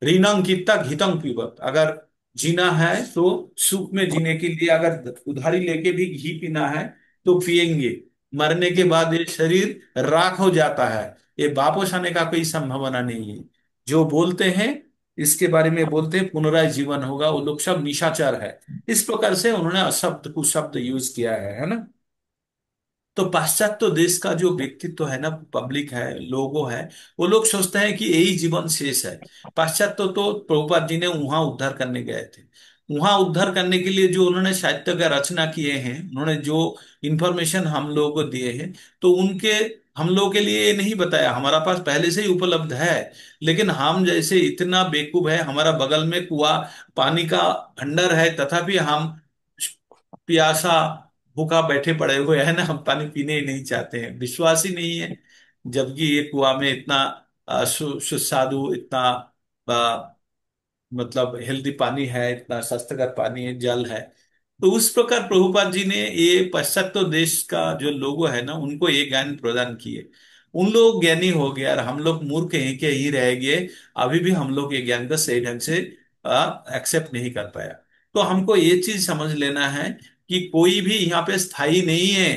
रीनम कितना घितम पीबत। अगर जीना है तो सुख में जीने के लिए अगर उधारी लेके भी घी पीना है तो पिएंगे। मरने के बाद ये शरीर राख हो जाता है, ये वापस आने का कोई संभावना नहीं है। जो बोलते हैं इसके बारे में बोलते हैं पुनराय जीवन होगा, वो लोग सब निशाचर है। इस प्रकार से उन्होंने अशब्द कुशब्द यूज किया है ना। तो पाश्चात्य देश का जो व्यक्तित्व है ना, पब्लिक है, लोगो है, वो लोग सोचते हैं कि यही जीवन शेष है। पाश्चात्य तो प्रभुपाद जी ने वहां उद्धार करने गए थे। वहां उद्धार करने के लिए जो उन्होंने साहित्य का रचना किए हैं, उन्होंने जो इंफॉर्मेशन हम लोगों को दिए हैं, तो उनके हम लोगों के लिए ये नहीं बताया, हमारा पास पहले से ही उपलब्ध है। लेकिन हम जैसे इतना बेवकूफ है, हमारा बगल में कुआं पानी का भंडार है, तथापि हम प्यासा भूखा बैठे पड़े हुए हैं ना, हम पानी पीने ही नहीं चाहते हैं, विश्वास ही नहीं है। जबकि ये कुआं में इतना सुस्वादु, इतना मतलब हेल्दी पानी है, इतना स्वास्थ्यकर पानी है, जल है। तो उस प्रकार प्रभुपाद जी ने ये पाश्चात्य देश का जो लोगो है ना, उनको ये ज्ञान प्रदान किए। उन लोग ज्ञानी हो गए और हम लोग मूर्ख हैं के ही रह गए। अभी भी हम लोग ये ज्ञान का सही ढंग से एक्सेप्ट नहीं कर पाया। तो हमको ये चीज समझ लेना है कि कोई भी यहाँ पे स्थायी नहीं है।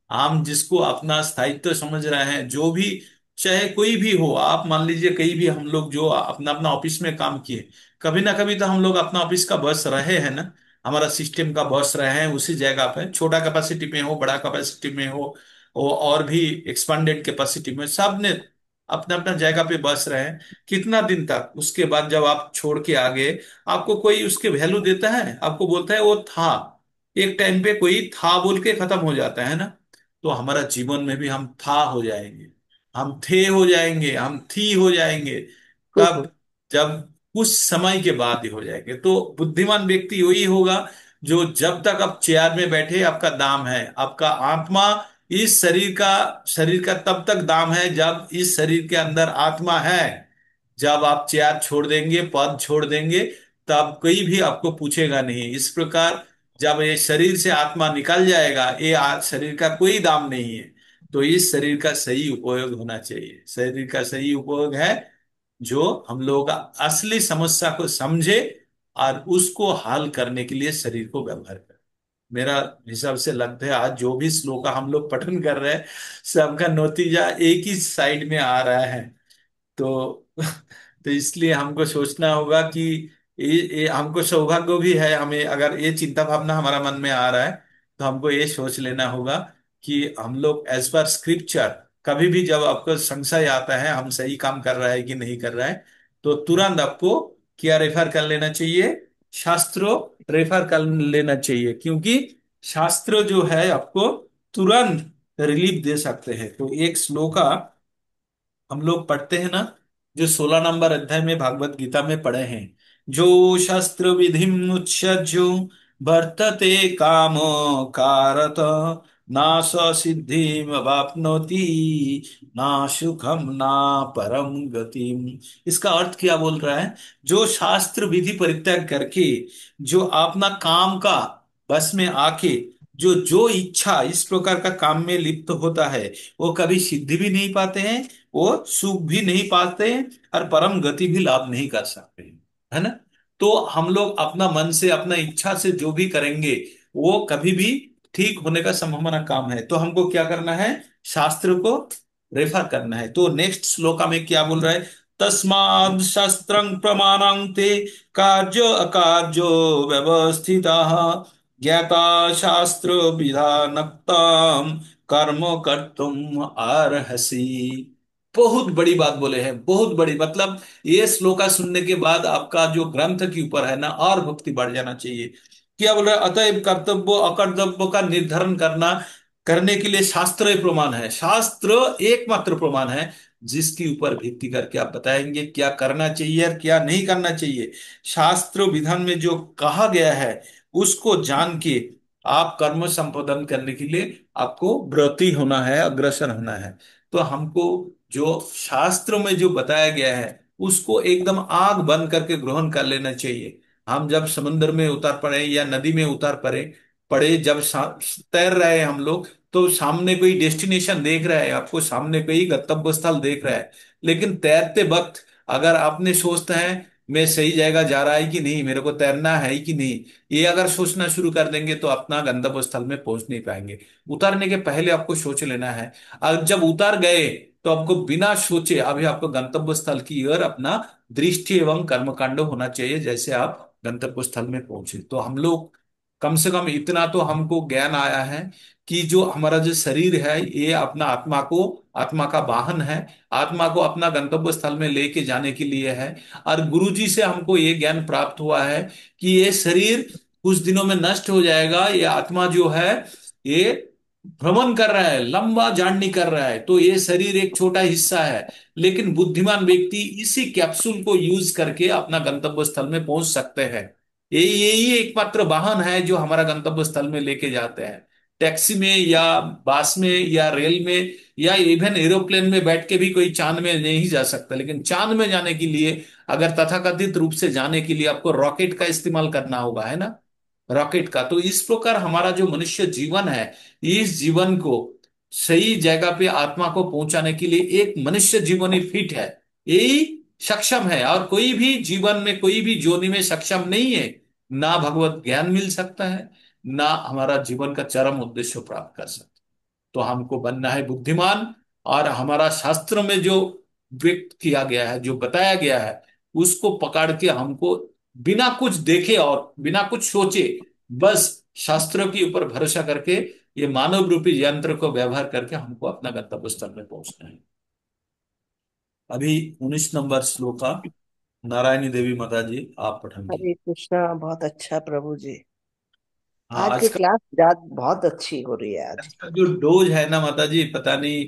हम जिसको अपना स्थायित्व समझ रहे हैं, जो भी, चाहे कोई भी हो, आप मान लीजिए कहीं भी हम लोग जो अपना अपना ऑफिस में काम किए, कभी ना कभी तो हम लोग अपना ऑफिस का बॉस रहे हैं ना, हमारा सिस्टम का बॉस रहे हैं उसी जगह पे, छोटा कैपेसिटी में हो, बड़ा कैपेसिटी में हो, और भी एक्सपांडेड कैपेसिटी में, सब ने अपना अपना जगह पे बस रहे हैं। कितना दिन तक, उसके बाद जब आप छोड़ के आगे, आपको कोई उसके वैल्यू देता है? आपको बोलता है वो था, एक टाइम पे कोई था बोल के खत्म हो जाता है ना। तो हमारा जीवन में भी हम था हो जाएंगे, हम थे हो जाएंगे, हम थी हो जाएंगे। कब? जब कुछ समय के बाद ही हो जाएंगे। तो बुद्धिमान व्यक्ति वही होगा जो जब तक आप चेयर में बैठे आपका दाम है, आपका आत्मा इस शरीर का तब तक दाम है जब इस शरीर के अंदर आत्मा है। जब आप चेयर छोड़ देंगे, पद छोड़ देंगे, तब कोई भी आपको पूछेगा नहीं। इस प्रकार जब ये शरीर से आत्मा निकल जाएगा, ये शरीर का कोई दाम नहीं है। तो इस शरीर का सही उपयोग होना चाहिए। शरीर का सही उपयोग है जो हम लोगों का असली समस्या को समझे और उसको हल करने के लिए शरीर को व्यवहार करे। मेरा हिसाब से लगता है आज जो भी श्लोक हम लोग पठन कर रहे हैं, सबका नतीजा एक ही साइड में आ रहा है। तो तो इसलिए हमको सोचना होगा कि ये हमको सौभाग्य भी है, हमें अगर ये चिंता भावना हमारा मन में आ रहा है तो हमको ये सोच लेना होगा कि हम लोग एज पर स्क्रिप्चर, कभी भी जब आपको संशय आता है हम सही काम कर रहा है कि नहीं कर रहा है, तो तुरंत आपको क्या रेफर कर लेना चाहिए? शास्त्रों रेफर कर लेना चाहिए, क्योंकि शास्त्र जो है आपको तुरंत रिलीफ दे सकते हैं। तो एक श्लोका हम लोग पढ़ते हैं ना, जो 16 नंबर अध्याय में भागवत गीता में पढ़े हैं, जो शास्त्र विधि मुच्यजो वर्तते कामो कारत ना स सिद्धिम वाप्नोति ना सुखम ना परम गतिम। इसका अर्थ क्या बोल रहा है? जो शास्त्र विधि परित्याग करके जो अपना काम का बस में आके जो जो इच्छा इस प्रकार का काम में लिप्त होता है, वो कभी सिद्धि भी नहीं पाते हैं, वो सुख भी नहीं पाते हैं, और परम गति भी लाभ नहीं कर सकते हैं, है ना? तो हम लोग अपना मन से अपना इच्छा से जो भी करेंगे वो कभी भी ठीक होने का संभावना कम है। तो हमको क्या करना है? शास्त्र को रेफर करना है। तो नेक्स्ट श्लोका में क्या बोल रहा है? तस्माद् शास्त्रं प्रमाणं ते कार्य अकार्यो व्यवस्थिता ज्ञाता शास्त्र विधानक्ताम कर्म कर्तुम अर्हसि। बहुत बड़ी बात बोले हैं, बहुत बड़ी। मतलब ये श्लोका सुनने के बाद आपका जो ग्रंथ के ऊपर है ना, और भक्ति बढ़ जाना चाहिए। क्या बोल रहा है? अतएव कर्तव्य अकर्तव्य का निर्धारण करना करने के लिए शास्त्र ही प्रमाण है। शास्त्र एकमात्र प्रमाण है जिसके ऊपर भित्ति करके आप बताएंगे क्या करना चाहिए और क्या नहीं करना चाहिए। शास्त्र विधान में जो कहा गया है उसको जान के आप कर्म संपादन करने के लिए आपको व्रती होना है, अग्रसर होना है। तो हमको जो शास्त्र में जो बताया गया है उसको एकदम आंख बंद करके ग्रहण कर लेना चाहिए। हम जब समुद्र में उतर पड़े या नदी में उतर पड़े पड़े जब तैर रहे हैं हम लोग, तो सामने कोई डेस्टिनेशन देख रहा है, आपको सामने कोई गंतव्य स्थल देख रहा है, लेकिन तैरते वक्त अगर आपने सोचते हैं मैं सही जगह जा रहा है कि नहीं, मेरे को तैरना है कि नहीं, ये अगर सोचना शुरू कर देंगे तो अपना गंतव्य स्थल में पहुंच नहीं पाएंगे। उतरने के पहले आपको सोच लेना है, और जब उतर गए तो आपको बिना सोचे अभी आपको गंतव्य स्थल की ओर अपना दृष्टि एवं कर्मकांड होना चाहिए, जैसे आप गंतव्य स्थल में पहुंचे। तो हम लोग कम से कम इतना तो हमको ज्ञान आया है कि जो हमारा जो शरीर है ये अपना आत्मा का वाहन है, आत्मा को अपना गंतव्य स्थल में लेके जाने के लिए है। और गुरुजी से हमको ये ज्ञान प्राप्त हुआ है कि ये शरीर कुछ दिनों में नष्ट हो जाएगा, ये आत्मा जो है ये भ्रमण कर रहा है, लंबा जर्नी कर रहा है। तो ये शरीर एक छोटा हिस्सा है, लेकिन बुद्धिमान व्यक्ति इसी कैप्सूल को यूज करके अपना गंतव्य स्थल में पहुंच सकते हैं। यही एकमात्र वाहन है जो हमारा गंतव्य स्थल में लेके जाते हैं। टैक्सी में या बस में या रेल में या इवन एरोप्लेन में बैठ के भी कोई चांद में नहीं जा सकता, लेकिन चांद में जाने के लिए अगर तथाकथित रूप से जाने के लिए आपको रॉकेट का इस्तेमाल करना होगा, है ना? रॉकेट का। तो इस प्रकार हमारा जो मनुष्य जीवन है, इस जीवन को सही जगह पे आत्मा को पहुंचाने के लिए एक मनुष्य जीवन ही फिट है, यही सक्षम है। और कोई भी जीवन में कोई भी जोनि में सक्षम नहीं है, ना भगवत ज्ञान मिल सकता है, ना हमारा जीवन का चरम उद्देश्य प्राप्त कर सकता। तो हमको बनना है बुद्धिमान, और हमारा शास्त्र में जो व्यक्त किया गया है, जो बताया गया है, उसको पकड़ के हमको बिना कुछ देखे और बिना कुछ सोचे बस शास्त्रों के ऊपर भरोसा करके ये मानव रूपी यंत्र को व्यवहार करके हमको अपना गंतव्य स्थल में पहुंचना है। अभी 19 नंबर श्लोक का नारायणी देवी माता जी आप पढ़ेंगी। हरे कृष्णा। बहुत अच्छा प्रभु जी। हाँ, आज आज की क्लास बहुत अच्छी हो रही है आज। का जो डोज है ना माता जी, पता नहीं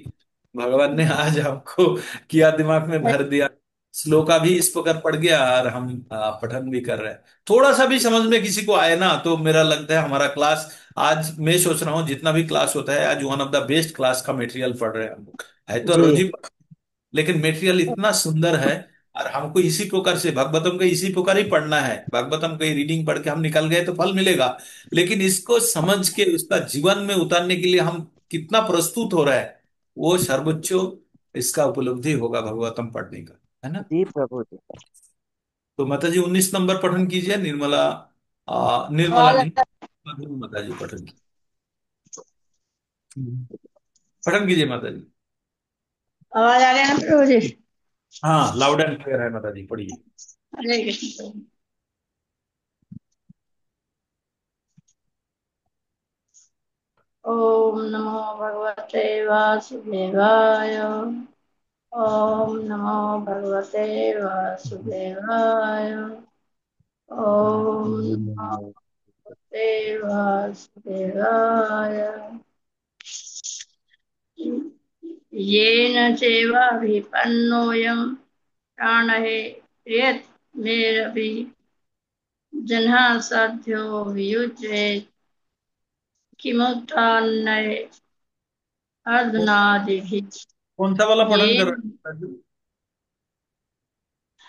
भगवान ने आज आपको किया दिमाग में भर दिया। श्लोका भी इस प्रकार पड़ गया और हम पठन भी कर रहे हैं। थोड़ा सा भी समझ में किसी को आए ना, तो मेरा लगता है हमारा क्लास आज, मैं सोच रहा हूँ जितना भी क्लास होता है आज one of the best class का मटेरियल पढ़ रहे हैं हम लोग। है तो जी। रोजी, लेकिन मटेरियल इतना सुंदर है और हमको इसी प्रकार से भागवतम का इसी प्रकार ही पढ़ना है। भागवतम की रीडिंग पढ़ के हम निकल गए तो फल मिलेगा, लेकिन इसको समझ के उसका जीवन में उतारने के लिए हम कितना प्रस्तुत हो रहा है, वो सर्वोच्च इसका उपलब्धि होगा भागवतम पढ़ने का, है ना। जी प्रभु जी। तो माता जी 19 नंबर पठन कीजिए, निर्मला, निर्मला आवाज नहीं, माता जी पठन पठन कीजिए माता जी। आवाज आ रही है ना प्रभु जी? हाँ, लाउड एंड क्लियर है माता जी, पढ़िए। हरे कृष्ण प्रभु। ओम नमो भगवते वासुदेवाय। ओम नमो भगवते वासुदेवाय। ओम नमो भगवते वासुदेवाय। येन चैवाभिपन्नोऽयं प्राणहे यत् मेरपि जन्हा साध्यो वियुज्ये किमुत्थान्ये अर्धनादिभिः। कौन सा वाला ये पठन कर रहे हैं माता जी?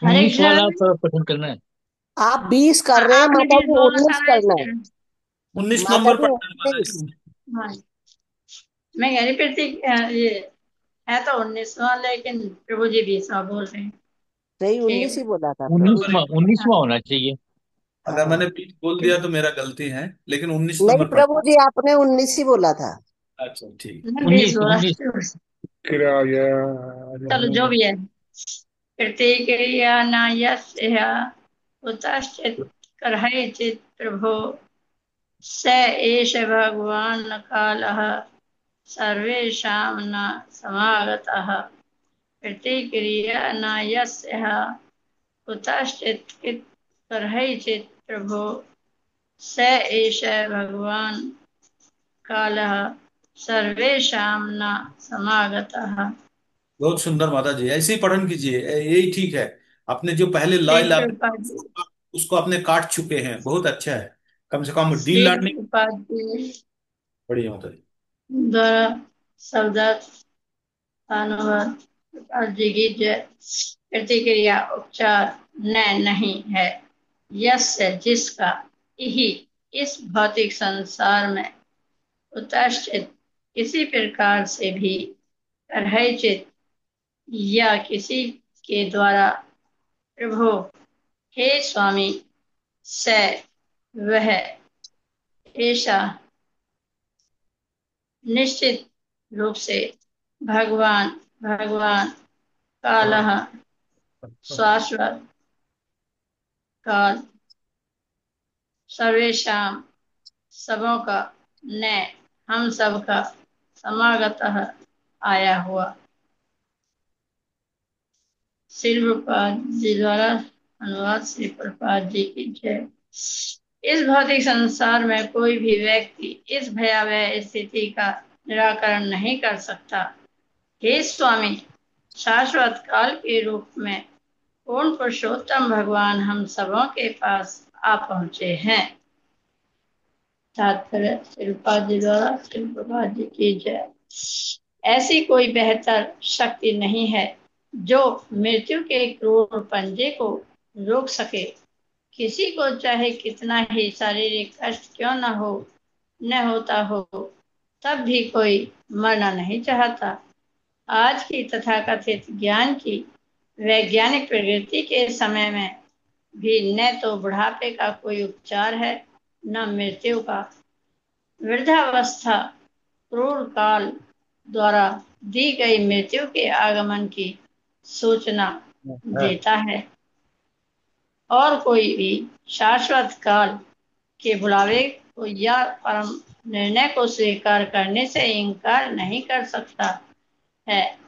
हरे 19 वाला कृष्ण। पठन करना है। आप 20 कर रहे हैं, आपने माता भी जी बोला था 19 ना करना है। इसके। 19 नंबर माता जी पढ़ना है माता 19। जी। हाँ, मैं कह रही फिर थी ये है तो 19वां, लेकिन प्रभु जी 20वां बोल रहे हैं। सही ठीक 19 है। ही बोला था प्रभु जी। 19वां 19वां होना चाहिए। अगर हाँ मैंने 20 बोल दिया तो मेरा गलती है, लेकिन उन्नीस नहीं नंबर पढ़। प्रभु जी, आपने 19 ही बोला था। अच्छा ठीक। मैं 20 19 बोला। 19। चलो जो भी है। प्रतिक्रिया न यस्य कुतश्चित् कर्हचित् प्रभो स एष भगवान् कालः सर्वेषां न समागतः। प्रतिक्रिया न यस्य कुतश्चित् कर्हचित् प्रभो स एष भगवान् कालः सर्वेषां न समागतः। बहुत सुंदर माता जी, ऐसे ही पठन कीजिए, यही ठीक है। आपने जो पहले लॉय श्री ला प्रभुपाद जी। उसको आपने काट चुके हैं, बहुत अच्छा है। कम से कम डी श्री लर्निंग। प्रभुपाद जी बढ़िया माता जी। द्वारा शब्दार्थ अनुवाद। प्रभुपाद जी की जय। प्रतिक्रिया उपचार न नहीं है। यस्य जिसका, ही इस भौतिक संसार में, उतश्चित किसी प्रकार से भी, करहचित या किसी के द्वारा, प्रभु हे स्वामी, स वह, ऐसा निश्चित रूप से, भगवान भगवान कालः शाश्वत काल, सर्वेषां सबों का, न हम सब का, समागतः आया हुआ। श्री प्रभुपाद जी द्वारा अनुवाद। श्री प्रभुपाद जी की जय। इस भौतिक संसार में कोई भी व्यक्ति इस भयावह स्थिति का निराकरण नहीं कर सकता। हे स्वामी, शाश्वत काल के रूप में पूर्ण पुरुषोत्तम भगवान हम सबों के पास आ पहुंचे हैं। तात्पर्य श्रीपाद जी द्वारा श्री प्रभुपाद जी की जय। ऐसी कोई बेहतर शक्ति नहीं है जो मृत्यु के क्रूर पंजे को रोक सके। किसी को चाहे कितना ही शारीरिक कष्ट क्यों न होता हो, तब भी कोई मरना नहीं चाहता। आज की तथाकथित ज्ञान की वैज्ञानिक प्रगति के समय में भी न तो बुढ़ापे का कोई उपचार है, न मृत्यु का। वृद्धावस्था क्रूर काल द्वारा दी गई मृत्यु के आगमन की सूचना देता है, और कोई भी शाश्वत काल के बुलावे को या परम निर्णय को स्वीकार करने से इनकार नहीं कर सकता है।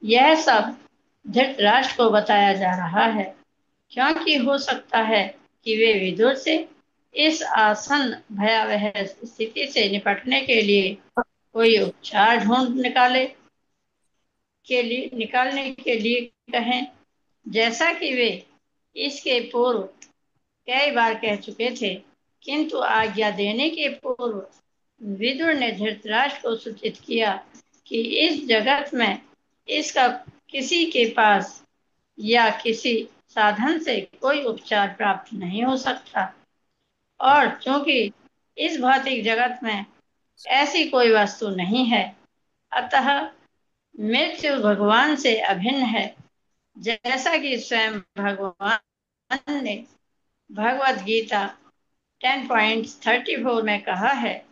यह सब धृतराष्ट्र को बताया जा रहा है, क्योंकि हो सकता है कि वे विदुर से इस आसन्न भयावह स्थिति से निपटने के लिए कोई उपचार निकालने के लिए कहें, जैसा कि वे इसके पूर्व कई बार कह चुके थे। किंतु आज्ञा देने के पूर्व विदुर ने धृतराष्ट्र को सूचित किया कि इस जगत में इसका किसी के पास या किसी साधन से कोई उपचार प्राप्त नहीं हो सकता। और चूंकि इस भौतिक जगत में ऐसी कोई वस्तु नहीं है, अतः मृत्यु भगवान से अभिन्न है। जैसा कि स्वयं भगवान ने भगवत गीता 10.34 में कहा है,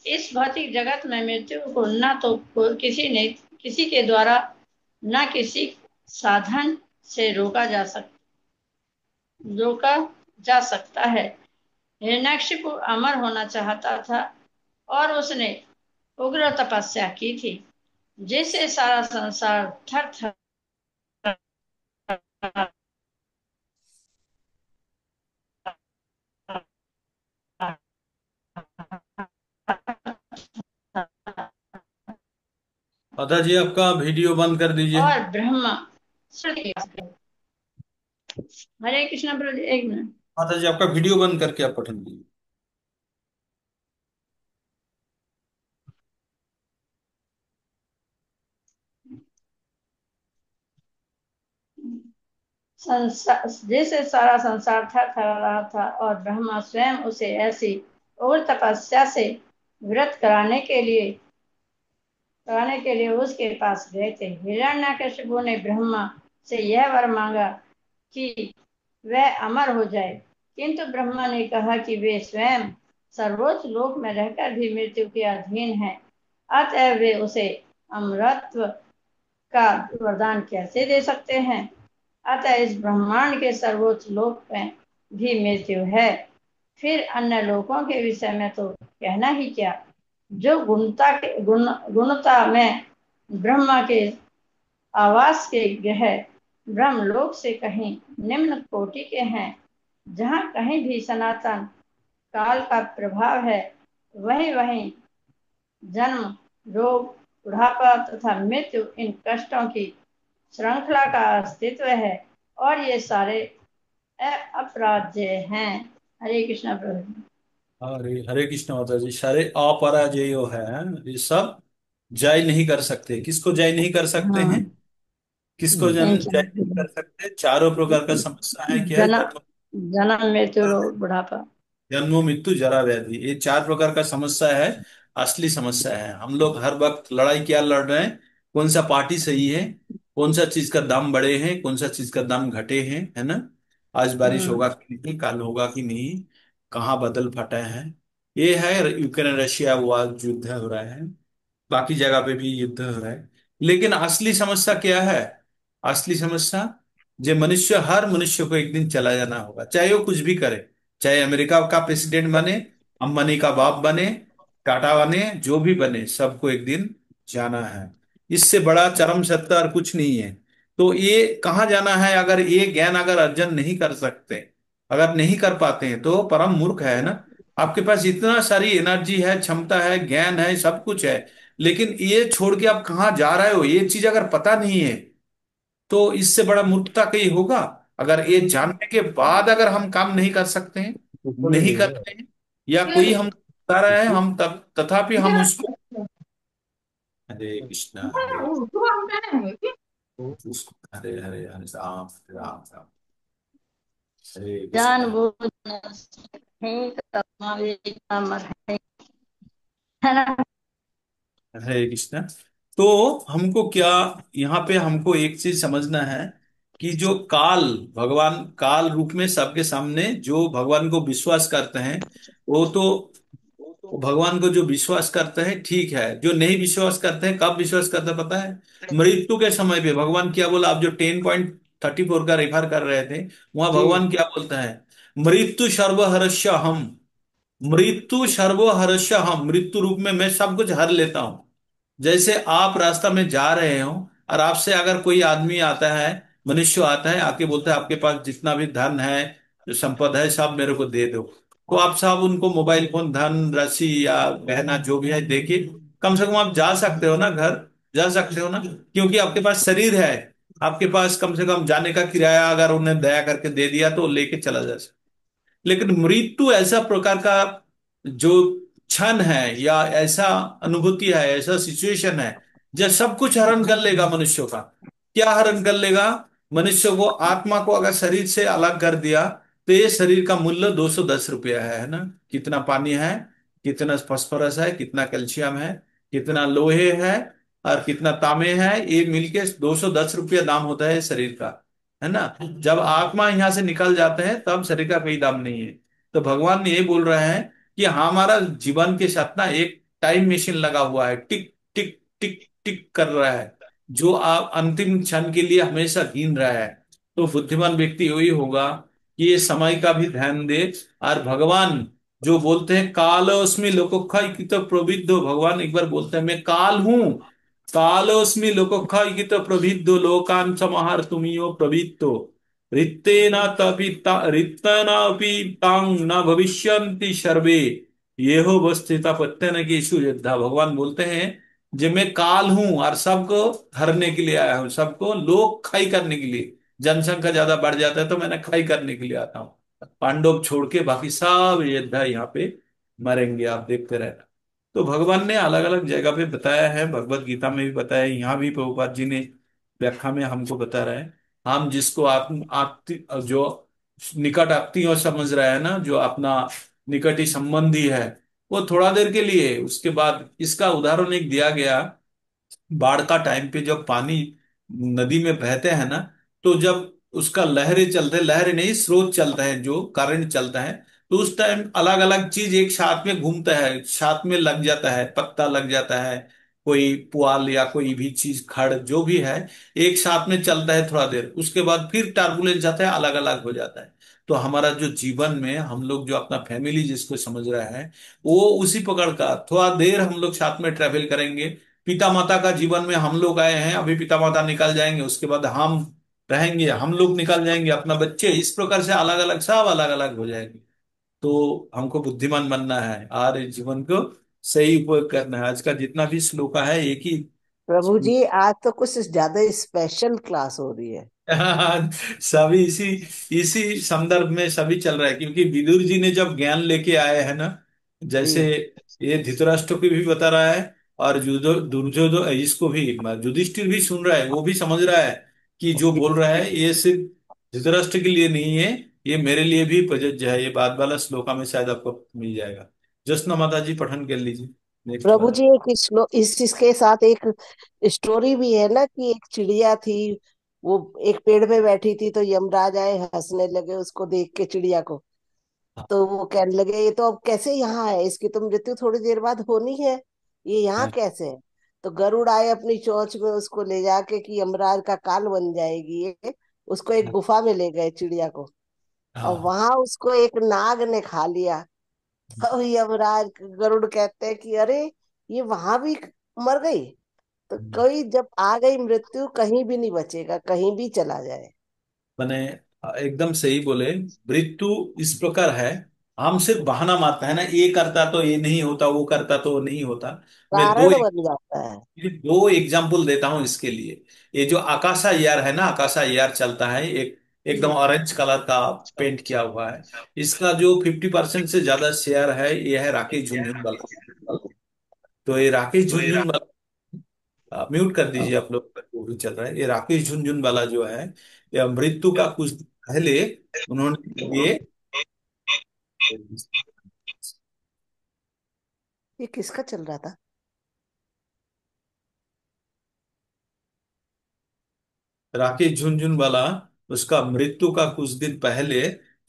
इस भौतिक जगत में मृत्यु को न तो किसी के द्वारा न किसी साधन से रोका जा सकता है। हिरण्यकशिपु अमर होना चाहता था और उसने उग्र तपस्या की थी, जिससे सारा संसार थर थर माता जी आपका वीडियो बंद कर दीजिए। और ब्रह्मा। हरे कृष्ण प्रभु जी, एक मिनट। माता जी आपका वीडियो बंद करके आप पठन कीजिए। जैसे सारा संसार थर थर रहा था और ब्रह्मा स्वयं उसे ऐसी उग्र तपस्या से व्रत कराने के लिए उसके पास गए थे। हिरण्यकशिपु ने ब्रह्मा से यह वर मांगा कि वह अमर हो जाए, किंतु ब्रह्मा ने कहा कि वे स्वयं सर्वोच्च लोक में रहकर भी मृत्यु के अधीन है, अतः वे उसे अमरत्व का वरदान कैसे दे सकते हैं। अतः इस ब्रह्मांड के सर्वोच्च लोक में भी मृत्यु है, फिर अन्य लोकों के विषय में तो कहना ही क्या, जो गुणता में ब्रह्मा के आवास के ग्रह ब्रह्मलोक से कहीं निम्न कोटि के हैं, जहाँ कहीं भी सनातन काल का प्रभाव है, वहीं वहीं जन्म, रोग, बुढ़ापा तथा मृत्यु, इन कष्टों की श्रृंखला का अस्तित्व है, और ये सारे अपराज्य हैं। हरे कृष्ण प्रभु। हरे हरे कृष्ण माता जी। सारे अपराजय है, ये सब जय नहीं कर सकते। किसको जय नहीं कर सकते हाँ, हैं? किसको जय नहीं कर सकते? चारों प्रकार का समस्या है। क्या है? जना जन्म, मृत्यु, रोग, बुढ़ापा। जन्म मृत्यु जरा व्याधि, ये चार प्रकार का समस्या है। असली समस्या है। हम लोग हर वक्त लड़ाई क्या लड़ रहे हैं? कौन सा पार्टी सही है, कौन सा चीज का दाम बढ़े हैं, कौन सा चीज का दाम घटे हैं, है ना? आज बारिश होगा कि नहीं, कल होगा कि नहीं, कहाँ बादल फटा है। ये है यूक्रेन रशिया युद्ध हो रहा है। बाकी जगह पे भी युद्ध हो रहा है। लेकिन असली समस्या क्या है? असली समस्या, जो मनुष्य, हर मनुष्य को एक दिन चला जाना होगा, चाहे वो कुछ भी करे। चाहे अमेरिका का प्रेसिडेंट बने, अंबानी का बाप बने, टाटा बने, जो भी बने, सबको एक दिन जाना है। इससे बड़ा चरम सत्य और कुछ नहीं है। तो ये कहाँ जाना है? अगर ये ज्ञान अगर अर्जन नहीं कर सकते, अगर नहीं कर पाते हैं, तो परम मूर्ख है ना। आपके पास इतना सारी एनर्जी है, क्षमता है, ज्ञान है, सब कुछ है, लेकिन ये छोड़ के आप कहाँ जा रहे हो, ये चीज अगर पता नहीं है, तो इससे बड़ा मूर्खता कहीं होगा? अगर ये जानने के बाद अगर हम काम नहीं कर सकते हैं, नहीं करते हैं, या कोई हम बता रहा है, हम तब तथापि हम उसको, हरे कृष्णा हरे उसको, हरे हरे हरे राम राम राम, हरे जान कृष्णा। बुझ नहीं करना, वे काम है ना। हरे कृष्णा। तो हमको क्या, यहाँ पे हमको एक चीज समझना है कि जो काल, भगवान काल रूप में सबके सामने, जो भगवान को विश्वास करते हैं, वो तो, वो भगवान को जो विश्वास करते हैं ठीक है। जो नहीं विश्वास करते हैं, कब विश्वास करते हैं पता है? मृत्यु के समय पे भगवान क्या बोला? आप जो 10.34 का रेफर कर रहे थे, वहां जी। भगवान क्या बोलता है? मृत्यु सर्वहरस्य हम, मृत्यु सर्वहरस्य हम, मृत्यु रूप में मैं सब कुछ हर लेता हूं। जैसे आप रास्ता में जा रहे हो, और आपसे अगर कोई आदमी आता है, मनुष्य आता है, आके बोलता है आपके पास जितना भी धन है, जो संपदा है, सब मेरे को दे दो, तो आप साहब उनको मोबाइल फोन, धन राशि या गहना जो भी है देके कम से कम आप जा सकते हो ना घर, जा सकते हो ना, क्योंकि आपके पास शरीर है। आपके पास कम से कम जाने का किराया अगर उन्हें दया करके दे दिया तो लेके चला जा सकता। लेकिन मृत्यु ऐसा प्रकार का जो क्षण है, या ऐसा अनुभूति है, ऐसा सिचुएशन है, जो सब कुछ हरण कर लेगा मनुष्यों का। क्या हरण कर लेगा? मनुष्य को, आत्मा को अगर शरीर से अलग कर दिया तो ये शरीर का मूल्य 210 रुपया है ना। कितना पानी है, कितना फास्फोरस है, कितना कैल्शियम है, कितना लोहे है, और कितना तांबे है, ये मिलके 210 रुपया दाम होता है शरीर का, है ना। जब आत्मा यहाँ से निकल जाते हैं तब शरीर का कोई दाम नहीं है। तो भगवान ये बोल रहे हैं कि हमारा जीवन के साथ ना एक टाइम मशीन लगा हुआ है, टिक टिक टिक टिक कर रहा है, जो आप अंतिम क्षण के लिए हमेशा गिन रहा है। तो बुद्धिमान व्यक्ति वही होगा कि ये समय का भी ध्यान दे। और भगवान जो बोलते हैं कालोस्मि लोकोत्थाय की तो प्रवृद्धो, भगवान एक बार बोलते हैं मैं काल हूं, कालोस्मि लोकोत्थाय की तो प्रवृद्धो लोकान समाहर तुमियो प्रवृत्तो रित्तेन रित्तनापि तांग न भविष्यन्ति सर्वे येहो वस्थिता पत्यन केषु यद्धा। भगवान बोलते हैं जो मैं काल हूं और सबको हरने के लिए आया हूं, सबको लोग खाई करने के लिए। जनसंख्या ज्यादा बढ़ जाता है तो मैंने खाई करने के लिए आता हूँ, पांडव छोड़ के बाकी सब योद्धा यहाँ पे मरेंगे, आप देखते रहना। तो भगवान ने अलग अलग जगह पे बताया है, भगवत गीता में भी बताया है, यहाँ भी प्रभुपाद जी ने व्याख्या में हमको बता रहे हैं। हम जिसको आत्म आत्ति जो निकट आत्मीय समझ रहा है ना, जो अपना निकट ही संबंधी है, वो थोड़ा देर के लिए, उसके बाद इसका उदाहरण एक दिया गया, बाढ़ का टाइम पे जब पानी नदी में बहते हैं ना, तो जब उसका लहरें चलते हैं, लहरें नहीं स्रोत चलता है, जो करंट चलता है, तो उस टाइम अलग अलग चीज एक साथ में घूमता है, साथ में लग जाता है, पत्ता लग जाता है, कोई पुआल या कोई भी चीज खड़ जो भी है, एक साथ में चलता है थोड़ा देर, उसके बाद फिर टर्बुलेंस आता है, अलग अलग हो जाता है। तो हमारा जो जीवन में हम लोग जो अपना फैमिली जिसको समझ रहा है, वो उसी प्रकार का, थोड़ा देर हम लोग साथ में ट्रेवल करेंगे। पिता माता का जीवन में हम लोग आए हैं, अभी पिता माता निकल जाएंगे, उसके बाद हम रहेंगे, हम लोग निकल जाएंगे, अपना बच्चे, इस प्रकार से अलग अलग सब अलग अलग हो जाएंगे। तो हमको बुद्धिमान बनना है और इस जीवन को सही उपयोग करना है। आज का जितना भी श्लोक है एक ही प्रभु जी, आज तो कुछ ज्यादा स्पेशल क्लास हो रही है। सभी इसी इसी संदर्भ में सभी चल रहा है, क्योंकि विदुर जी ने जब ज्ञान लेके आए हैं ना, जैसे जी। ये धृतराष्ट्र को भी बता रहा है, और दुर्योधन इसको भी, युधिष्ठिर भी सुन रहा है, वो भी समझ रहा है कि जो बोल रहा है ये सिर्फ धृतराष्ट्र के लिए नहीं है, ये मेरे लिए भी प्रযোज्य है। ये बाद वाला श्लोका में शायद आपको मिल जाएगा। जसना माता जी पठन कर लीजिए नेक्स्ट प्रभु वाला। जी, एक इसके साथ एक स्टोरी भी है ना, कि एक चिड़िया थी, वो एक पेड़ पे बैठी थी, तो यमराज आए, हंसने लगे उसको देख के, चिड़िया को। तो वो कहने लगे ये तो अब कैसे यहाँ है, इसकी तो मृत्यु थोड़ी देर बाद होनी है, ये यहाँ हाँ कैसे है। तो गरुड़ आए अपनी चोंच में उसको ले जाके कि यमराज का काल बन जाएगी ये, उसको एक गुफा में ले गए चिड़िया को। और हाँ वहां उसको एक नाग ने खा लिया। तो यमराज गरुड़ कहते हैं कि अरे, ये वहां भी मर गई। तो कोई जब आ गई मृत्यु, कहीं भी नहीं बचेगा, कहीं भी चला जाए। मैंने एकदम सही बोले। मृत्यु इस प्रकार है, हम सिर्फ बहाना मारते हैं ना, ये करता तो ये नहीं होता, वो करता तो वो नहीं होता। मैं दो कारण बन जाता है। दो एग्जाम्पल देता हूं इसके लिए। ये जो आकाशा एयर है ना, आकाशा एयर चलता है एक, एकदम ऑरेंज कलर का पेंट किया हुआ है, इसका जो 50% से ज्यादा शेयर है ये है राकेश झुनझुनवाला। तो ये राकेश झुनझुनवाला, म्यूट कर दीजिए आप लोग, वो भी चल रहा है। ये राकेश झुनझुनवाला जो है, ये मृत्यु का कुछ पहले उन्होंने ये, ये किसका चल रहा था? राकेश झुनझुनवाला, उसका मृत्यु का कुछ दिन पहले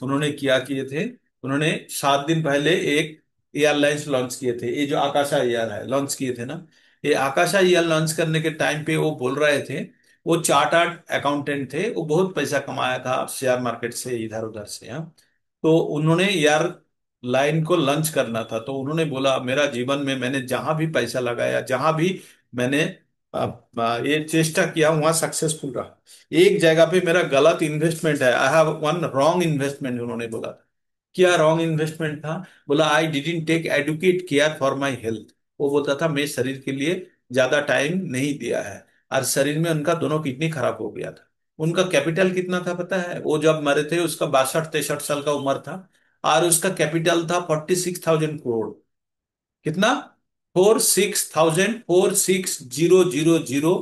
उन्होंने क्या किए थे, उन्होंने 7 दिन पहले एक एयरलाइंस लॉन्च किए थे, ये जो आकाशा एयर है लॉन्च किए थे ना। ये आकाशा एयर लॉन्च करने के टाइम पे वो बोल रहे थे, वो चार्टर्ड अकाउंटेंट थे, वो बहुत पैसा कमाया था शेयर मार्केट से इधर उधर से, हाँ। तो उन्होंने एयर लाइन को लॉन्च करना था, तो उन्होंने बोला मेरा जीवन में मैंने जहां भी पैसा लगाया, जहां भी मैंने ये चेष्टा किया, वहां सक्सेसफुल रहा। एक जगह पे मेरा गलत इन्वेस्टमेंट है, I have one wrong investment, उन्होंने बोला। क्या रॉन्ग इन्वेस्टमेंट था? बोला I didn't take adequate care for my health. वो बोलता था मैं शरीर के लिए ज्यादा टाइम नहीं दिया है, और शरीर में उनका दोनों किडनी खराब हो गया था। उनका कैपिटल कितना था पता है? वो जब मरे थे उसका 62-63 साल का उम्र था, और उसका कैपिटल था 46,000 करोड़। कितना? 46,000, 46,000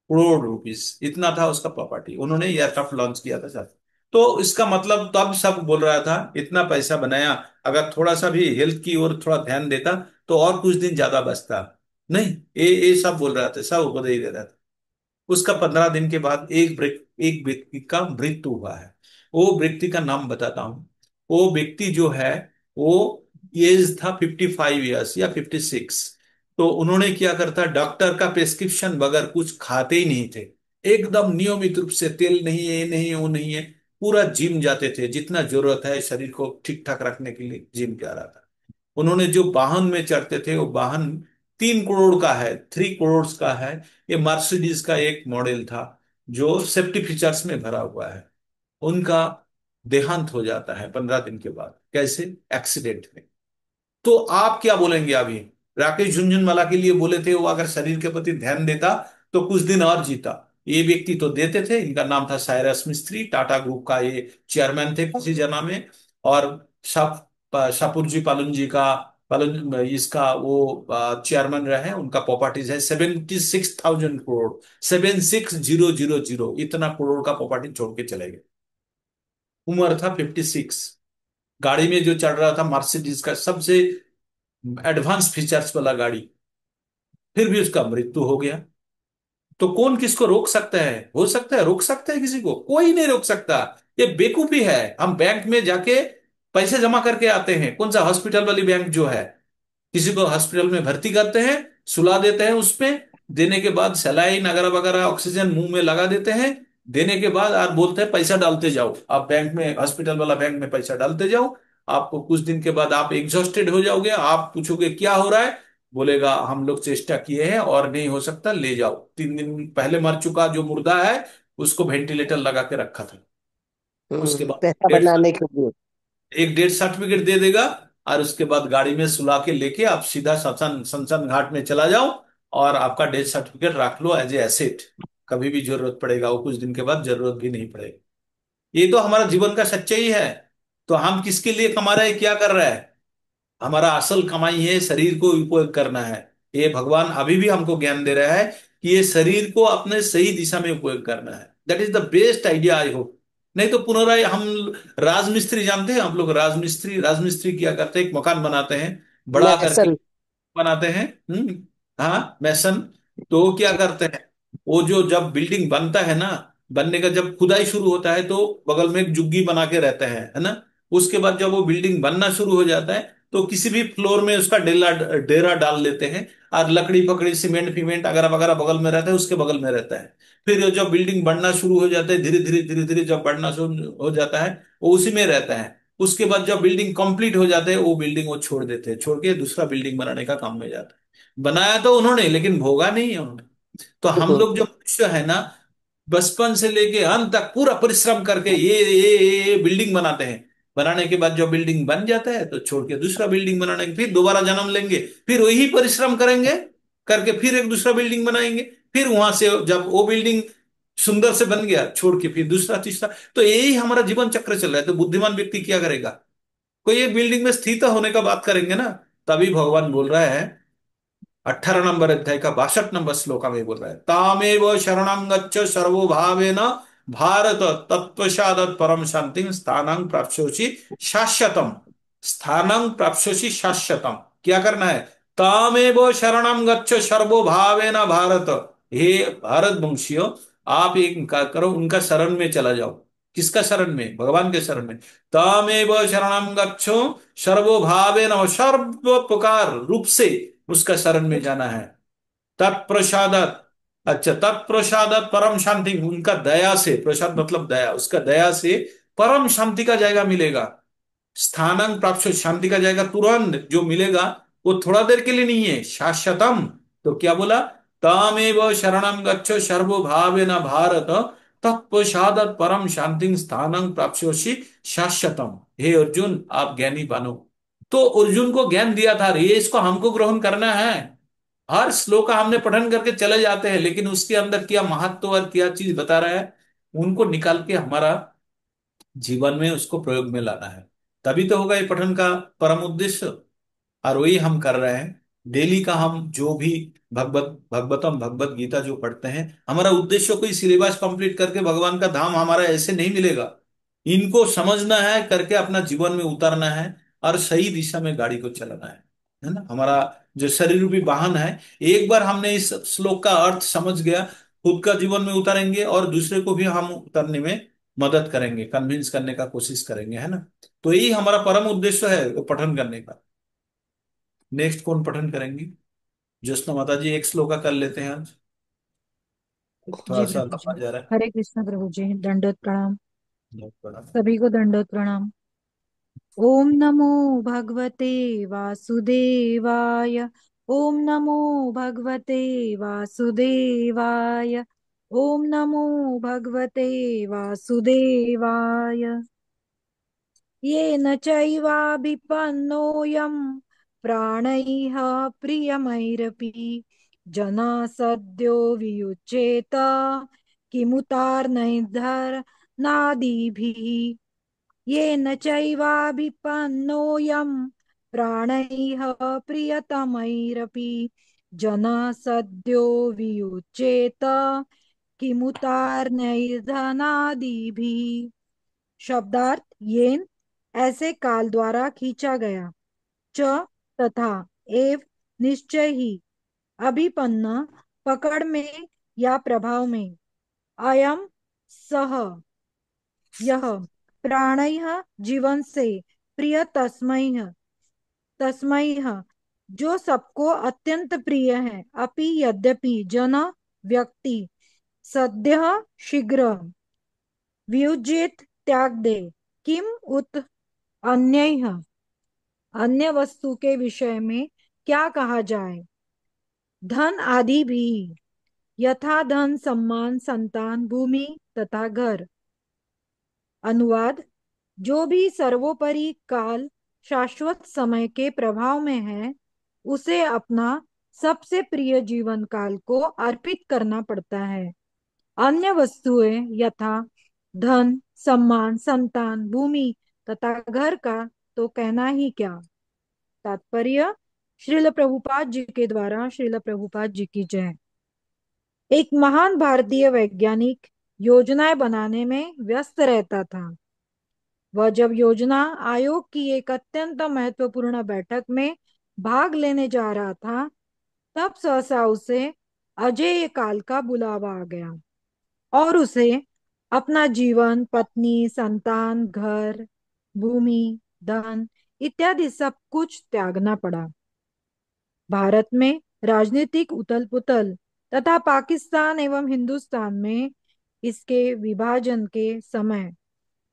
करोड़ रुपीस इतना था उसका प्रॉपर्टी। उन्होंने एयरक्राफ्ट लॉन्च किया था सर। तो इसका मतलब तब सब बोल रहा था इतना पैसा बनाया, अगर थोड़ा सा भी हेल्थ की ओर थोड़ा ध्यान देता तो और कुछ दिन ज्यादा बचता। नहीं, ये सब बोल रहा था, सब उपदेश दे रहा था। उसका 15 दिन के बाद एक व्यक्ति का मृत्यु हुआ है। वो व्यक्ति का नाम बताता हूँ। वो व्यक्ति जो है, वो एज था 55 ईयर्स या 56। तो उन्होंने क्या करता, डॉक्टर का प्रेस्क्रिप्शन बगैर कुछ खाते ही नहीं थे। एकदम नियमित रूप से, तेल नहीं है, ये नहीं है, वो नहीं है, पूरा जिम जाते थे, जितना जरूरत है शरीर को ठीक ठाक रखने के लिए जिम जा रहा था। उन्होंने जो वाहन में चढ़ते थे, वो वाहन 3 करोड़ का है, 3 करोड़ का है। ये मर्सिडीज का एक मॉडल था जो सेफ्टी फीचर्स में भरा हुआ है। उनका देहांत हो जाता है 15 दिन के बाद। कैसे? एक्सीडेंट में। तो आप क्या बोलेंगे अभी? राकेश झुनझुनवाला के लिए बोले थे, वो अगर शरीर के प्रति ध्यान देता तो कुछ दिन और जीता। ये व्यक्ति तो देते थे। इनका नाम था साइरस मिस्त्री, टाटा ग्रुप का ये चेयरमैन थे किसी जना में। और शापुरजी पालुन का, पालुन इसका वो चेयरमैन रहे। उनका प्रॉपर्टीज है 76,000 करोड़, 76000, इतना करोड़ का प्रॉपर्टी छोड़ के चले गए। उम्र था 56। गाड़ी में जो चढ़ रहा था मर्सिडीज का सबसे एडवांस फीचर्स वाला गाड़ी, फिर भी उसका मृत्यु हो गया। तो कौन किसको रोक सकता है? हो सकता है रोक सकता है किसी को? कोई नहीं रोक सकता। ये बेवकूफी है। हम बैंक में जाके पैसे जमा करके आते हैं, कौन सा हॉस्पिटल वाली बैंक जो है, किसी को हॉस्पिटल में भर्ती करते हैं, सुला देते हैं, उसमें देने के बाद सलाइन वगैरह वगैरह ऑक्सीजन मुंह में लगा देते हैं। देने के बाद आप बोलते हैं पैसा डालते जाओ, आप बैंक में, हॉस्पिटल वाला बैंक में पैसा डालते जाओ। आपको कुछ दिन के बाद आप एग्जॉस्टेड हो जाओगे। आप पूछोगे क्या हो रहा है, बोलेगा हम लोग चेष्टा किए हैं और नहीं हो सकता, ले जाओ। 3 दिन पहले मर चुका जो मुर्दा है, उसको वेंटिलेटर लगा के रखा था। उसके बाद पैसा बनाने के लिए। एक डेथ सर्टिफिकेट दे देगा, और उसके बाद गाड़ी में सुला के लेके आप सीधा शमशान शमशान घाट में चला जाओ, और आपका डेथ सर्टिफिकेट रख लो एज ए एसेट। कभी भी जरूरत पड़ेगा, वो कुछ दिन के बाद जरूरत भी नहीं पड़ेगी। ये तो हमारा जीवन का सच्चाई है। तो हम किसके लिए कमा रहे हैं, क्या कर रहे हैं? हमारा असल कमाई है शरीर को उपयोग करना है। ये भगवान अभी भी हमको ज्ञान दे रहा है कि ये शरीर को अपने सही दिशा में उपयोग करना है। That is the best idea, I hope. नहीं तो पुनराय हम, राजमिस्त्री जानते हैं आप लोग? राजमिस्त्री, राजमिस्त्री क्या करते हैं, एक मकान बनाते हैं बड़ा करके मैसन। बनाते हैं। हाँ, मैसन। तो वो क्या करते हैं, वो जो जब बिल्डिंग बनता है ना, बनने का जब खुदाई शुरू होता है तो बगल में एक जुग्गी बना के रहते हैं, है ना। उसके बाद जब वो बिल्डिंग बनना शुरू हो जाता है तो किसी भी फ्लोर में उसका डेरा डेरा डाल लेते हैं। और लकड़ी पकड़ी, सीमेंट फीमेंट अगैरह वगैरह बगल में रहता है, उसके बगल में रहता है। फिर जब बिल्डिंग बनना शुरू हो जाता है, धीरे धीरे धीरे धीरे जब बढ़ना शुरू हो जाता है, वो उसी में रहता है। उसके बाद जब बिल्डिंग कंप्लीट हो जाते हैं, वो बिल्डिंग वो छोड़ देते हैं, छोड़ के दूसरा बिल्डिंग बनाने का काम में जाता है। बनाया तो उन्होंने, लेकिन भोगा नहीं है उन्होंने। तो हम लोग जो मनुष्य है ना, बचपन से लेके अंत तक पूरा परिश्रम करके ये बिल्डिंग बनाते हैं। बनाने के बाद जो बिल्डिंग बन जाता है तो छोड़ के दूसरा बिल्डिंग बनाने के, फिर दोबारा जन्म लेंगे, फिर वही परिश्रम करेंगे, करके फिर एक दूसरा बिल्डिंग बनाएंगे। फिर वहां से जब वो बिल्डिंग सुंदर से बन गया, छोड़ के फिर दूसरा तीसरा। तो यही हमारा जीवन चक्र चल रहा है। तो बुद्धिमान व्यक्ति क्या करेगा? कोई एक बिल्डिंग में स्थित होने का बात करेंगे ना। तभी भगवान बोल रहा है, 18 नंबर अध्याय का 62 नंबर श्लोका में बोल रहा है, तामेव शरणं गच्छ सर्वो भावेन भारत तत्वशादत परम शांति स्थानं प्राप्स्योसि शाश्वतम। स्थानं प्राप्स्योसि शाश्वतम। क्या करना है? तामेव शरणं गच्छ सर्वो भावेन भारत। हे भारत वंशियों, आप एक करो, उनका शरण में चला जाओ। किसका शरण में? भगवान के शरण में। तामेव शरणं गच्छो सर्वो भावेन, सर्व प्रकार रूप से उसका शरण में जाना है। तत्प्रसादत, अच्छा, तत्प्रसादत परम शांति, उनका दया से, प्रसाद मतलब दया, उसका दया से परम शांति का जायगा मिलेगा। स्थानं प्राप्त, शांति का जायगा तुरंत जो मिलेगा, वो थोड़ा देर के लिए नहीं है, शाश्वतम। तो क्या बोला? तामेव शरणं गच्छो सर्वो भावेन भारत तत्प्रसादत परम शांति स्थानं प्राप्स्योसि शाश्वतम। हे अर्जुन, आप ज्ञानी बनो। तो अर्जुन को ज्ञान दिया था, ये इसको हमको ग्रहण करना है। हर श्लोक का हमने पठन करके चले जाते हैं, लेकिन उसके अंदर क्या महत्व और क्या चीज बता रहा है, उनको निकाल के हमारा जीवन में उसको प्रयोग में लाना है। तभी तो होगा ये पठन का परम उद्देश्य। और वही हम कर रहे हैं। डेली का हम जो भी भगवत गीता जो पढ़ते हैं, हमारा उद्देश्य कोई सिलेबस कंप्लीट करके भगवान का धाम हमारा ऐसे नहीं मिलेगा। इनको समझना है, करके अपना जीवन में उतारना है, और सही दिशा में गाड़ी को चलाना है ना। हमारा जो शरीर रूपी वाहन है, एक बार हमने इस श्लोक का अर्थ समझ गया, खुद का जीवन में उतारेंगे और दूसरे को भी हम उतारने में मदद करेंगे, कन्विंस करने का कोशिश करेंगे, है ना। तो यही हमारा परम उद्देश्य है वो पठन करने का। नेक्स्ट कौन पठन करेंगी? ज्योत्सना माता जी, एक श्लोका कर लेते हैं आज, थोड़ा जी सा प्रभु लंबा जी। जा रहा है। हरे कृष्ण प्रभु जी, दंडोत प्रणाम। बहुत बड़ा। सभी को दंडोत प्रणाम। ओम नमो भगवते वासुदेवाय। ओम नमो भगवते वासुदेवाय। ओम नमो भगवते वासुदेवाय। येन चैवाभिपन्नोऽयं प्राणैः प्रियमैरपि जना सद्यो वियुज्येत किमुतार्नैर्धरनादिभिः। येन चैवाभिपन्नोऽयं प्राणैः प्रियतमैरपि जना सद्यो वियुज्येत किमुतार्नैर्धनादिभिः। शब्दार्थ येन ऐसे काल द्वारा खींचा गया, च तथा, एव निश्चय ही, अभिपन्न पकड़ में या प्रभाव में, अयम सह यह, प्राणैः जीवन से, प्रिय तस्मै तस्मै जो सबको अत्यंत प्रिय है, अपि यद्यपि जन व्यक्ति सद्य शीघ्र वियुज्येत त्याग दे, किम उत अन्य अन्य वस्तु के विषय में क्या कहा जाए। धन आदि भी, यथा धन सम्मान संतान भूमि तथा घर। अनुवाद, जो भी सर्वोपरि काल शाश्वत समय के प्रभाव में है, उसे अपना सबसे प्रिय जीवन काल को अर्पित करना पड़ता है। अन्य वस्तुएं यथा धन सम्मान संतान भूमि तथा घर का तो कहना ही क्या। तात्पर्य, श्रील प्रभुपाद जी के द्वारा श्रील प्रभुपाद जी की जय। एक महान भारतीय वैज्ञानिक योजनाएं बनाने में व्यस्त रहता था। वह जब योजना आयोग की एक अत्यंत महत्वपूर्ण बैठक में भाग लेने जा रहा था, तब सहसा उसे अजेय काल का बुलावा आ गया और उसे अपना जीवन, पत्नी, संतान, घर, भूमि, धन इत्यादि सब कुछ त्यागना पड़ा। भारत में राजनीतिक उथल पुथल तथा पाकिस्तान एवं हिंदुस्तान में इसके विभाजन के समय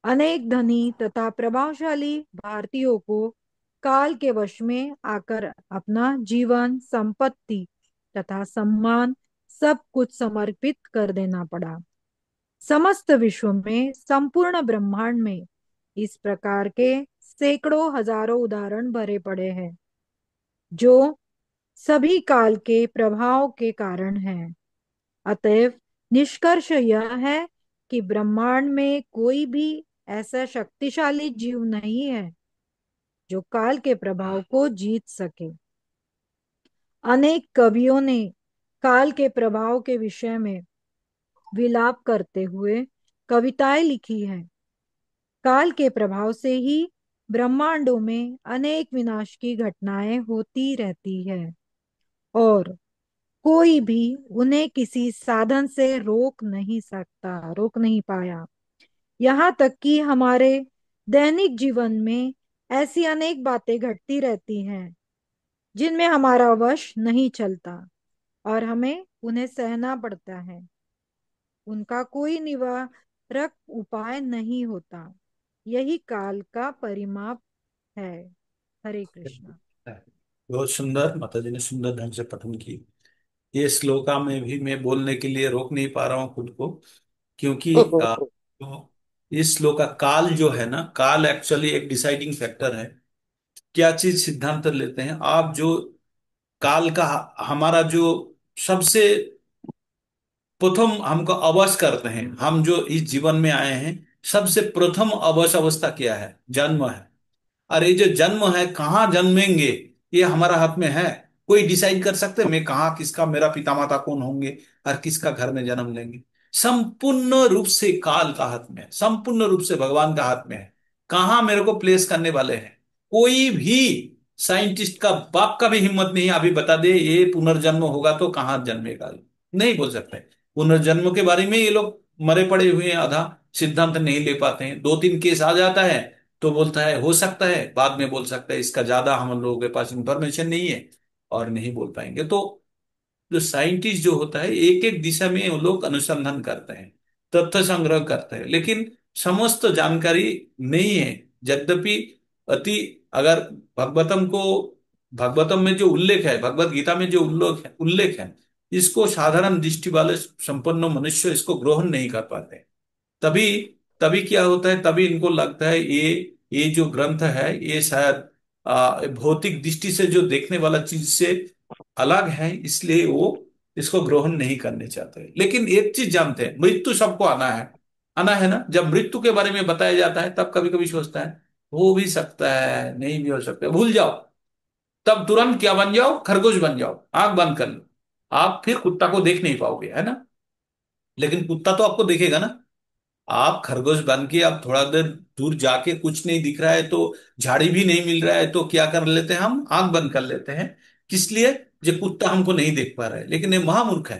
अनेक धनी तथा प्रभावशाली भारतीयों को काल के वश में आकर अपना जीवन, संपत्ति तथा सम्मान सब कुछ समर्पित कर देना पड़ा। समस्त विश्व में, संपूर्ण ब्रह्मांड में इस प्रकार के सैकड़ों हजारों उदाहरण भरे पड़े हैं, जो सभी काल के प्रभाव के कारण हैं। अतएव निष्कर्ष यह है कि ब्रह्मांड में कोई भी ऐसा शक्तिशाली जीव नहीं है जो काल के प्रभाव को जीत सके। अनेक कवियों ने काल के प्रभाव के विषय में विलाप करते हुए कविताएं लिखी हैं। काल के प्रभाव से ही ब्रह्मांडों में अनेक विनाश की घटनाएं होती रहती है और कोई भी उन्हें किसी साधन से रोक नहीं सकता, रोक नहीं पाया। यहाँ तक कि हमारे दैनिक जीवन में ऐसी अनेक बातें घटती रहती हैं जिनमें हमारा वश नहीं चलता और हमें उन्हें सहना पड़ता है। उनका कोई निवारक उपाय नहीं होता। यही काल का परिमाप है। हरे कृष्णा। बहुत सुंदर, माता जी ने सुंदर ढंग से पठन की। ये श्लोका में भी मैं बोलने के लिए रोक नहीं पा रहा हूँ खुद को, क्योंकि तो इस श्लोक का काल जो है ना, काल एक्चुअली एक डिसाइडिंग फैक्टर है। क्या चीज सिद्धांत लेते हैं आप, जो काल का हमारा जो सबसे प्रथम हमको अवश करते हैं, हम जो इस जीवन में आए हैं, सबसे प्रथम अवश अवस्था क्या है? जन्म है। और ये जो जन्म है, कहाँ जन्मेंगे ये हमारा हाथ में है। कोई डिसाइड कर सकते हैं मैं कहाँ किसका, मेरा पिता माता कौन होंगे और किसका घर में जन्म लेंगे? संपूर्ण रूप से काल का हाथ में है, संपूर्ण रूप से भगवान का हाथ में है। कहाँ मेरे को प्लेस करने वाले हैं? कोई भी साइंटिस्ट का बाप का भी हिम्मत नहीं अभी बता दे ये पुनर्जन्म होगा तो कहाँ जन्मेगा, नहीं बोल सकते। पुनर्जन्म के बारे में ये लोग मरे पड़े हुए हैं, आधा सिद्धांत नहीं ले पाते हैं। दो तीन केस आ जाता है तो बोलता है हो सकता है, बाद में बोल सकता है इसका ज्यादा हम लोगों के पास इंफॉर्मेशन नहीं है और नहीं बोल पाएंगे। तो जो साइंटिस्ट जो होता है एक एक दिशा में वो लोग अनुसंधान करते हैं, तथ्य संग्रह करते हैं, लेकिन समस्त जानकारी नहीं है। यद्यपि अति अगर भागवतम को, भागवतम में जो उल्लेख है, भगवत गीता में जो उल्लेख है, इसको साधारण दृष्टि वाले संपन्न मनुष्य इसको ग्रहण नहीं कर पाते। तभी तभी क्या होता है, तभी इनको लगता है ये जो ग्रंथ है ये शायद भौतिक दृष्टि से जो देखने वाला चीज से अलग है, इसलिए वो इसको ग्रहण नहीं करने चाहते। लेकिन एक चीज जानते हैं, मृत्यु सबको आना है, आना है ना। जब मृत्यु के बारे में बताया जाता है तब कभी कभी सोचता है हो भी सकता है, नहीं भी हो सकता है, भूल जाओ। तब तुरंत क्या बन जाओ, खरगोश बन जाओ, आंख बंद कर लो। आप फिर कुत्ता को देख नहीं पाओगे, है ना। लेकिन कुत्ता तो आपको देखेगा ना। आप खरगोश बन के आप थोड़ा देर दूर जाके कुछ नहीं दिख रहा है तो, झाड़ी भी नहीं मिल रहा है तो क्या कर लेते हैं, हम आंख बंद कर लेते हैं। किस लिए? जो कुत्ता हमको नहीं देख पा रहा है। लेकिन ये महामूर्ख है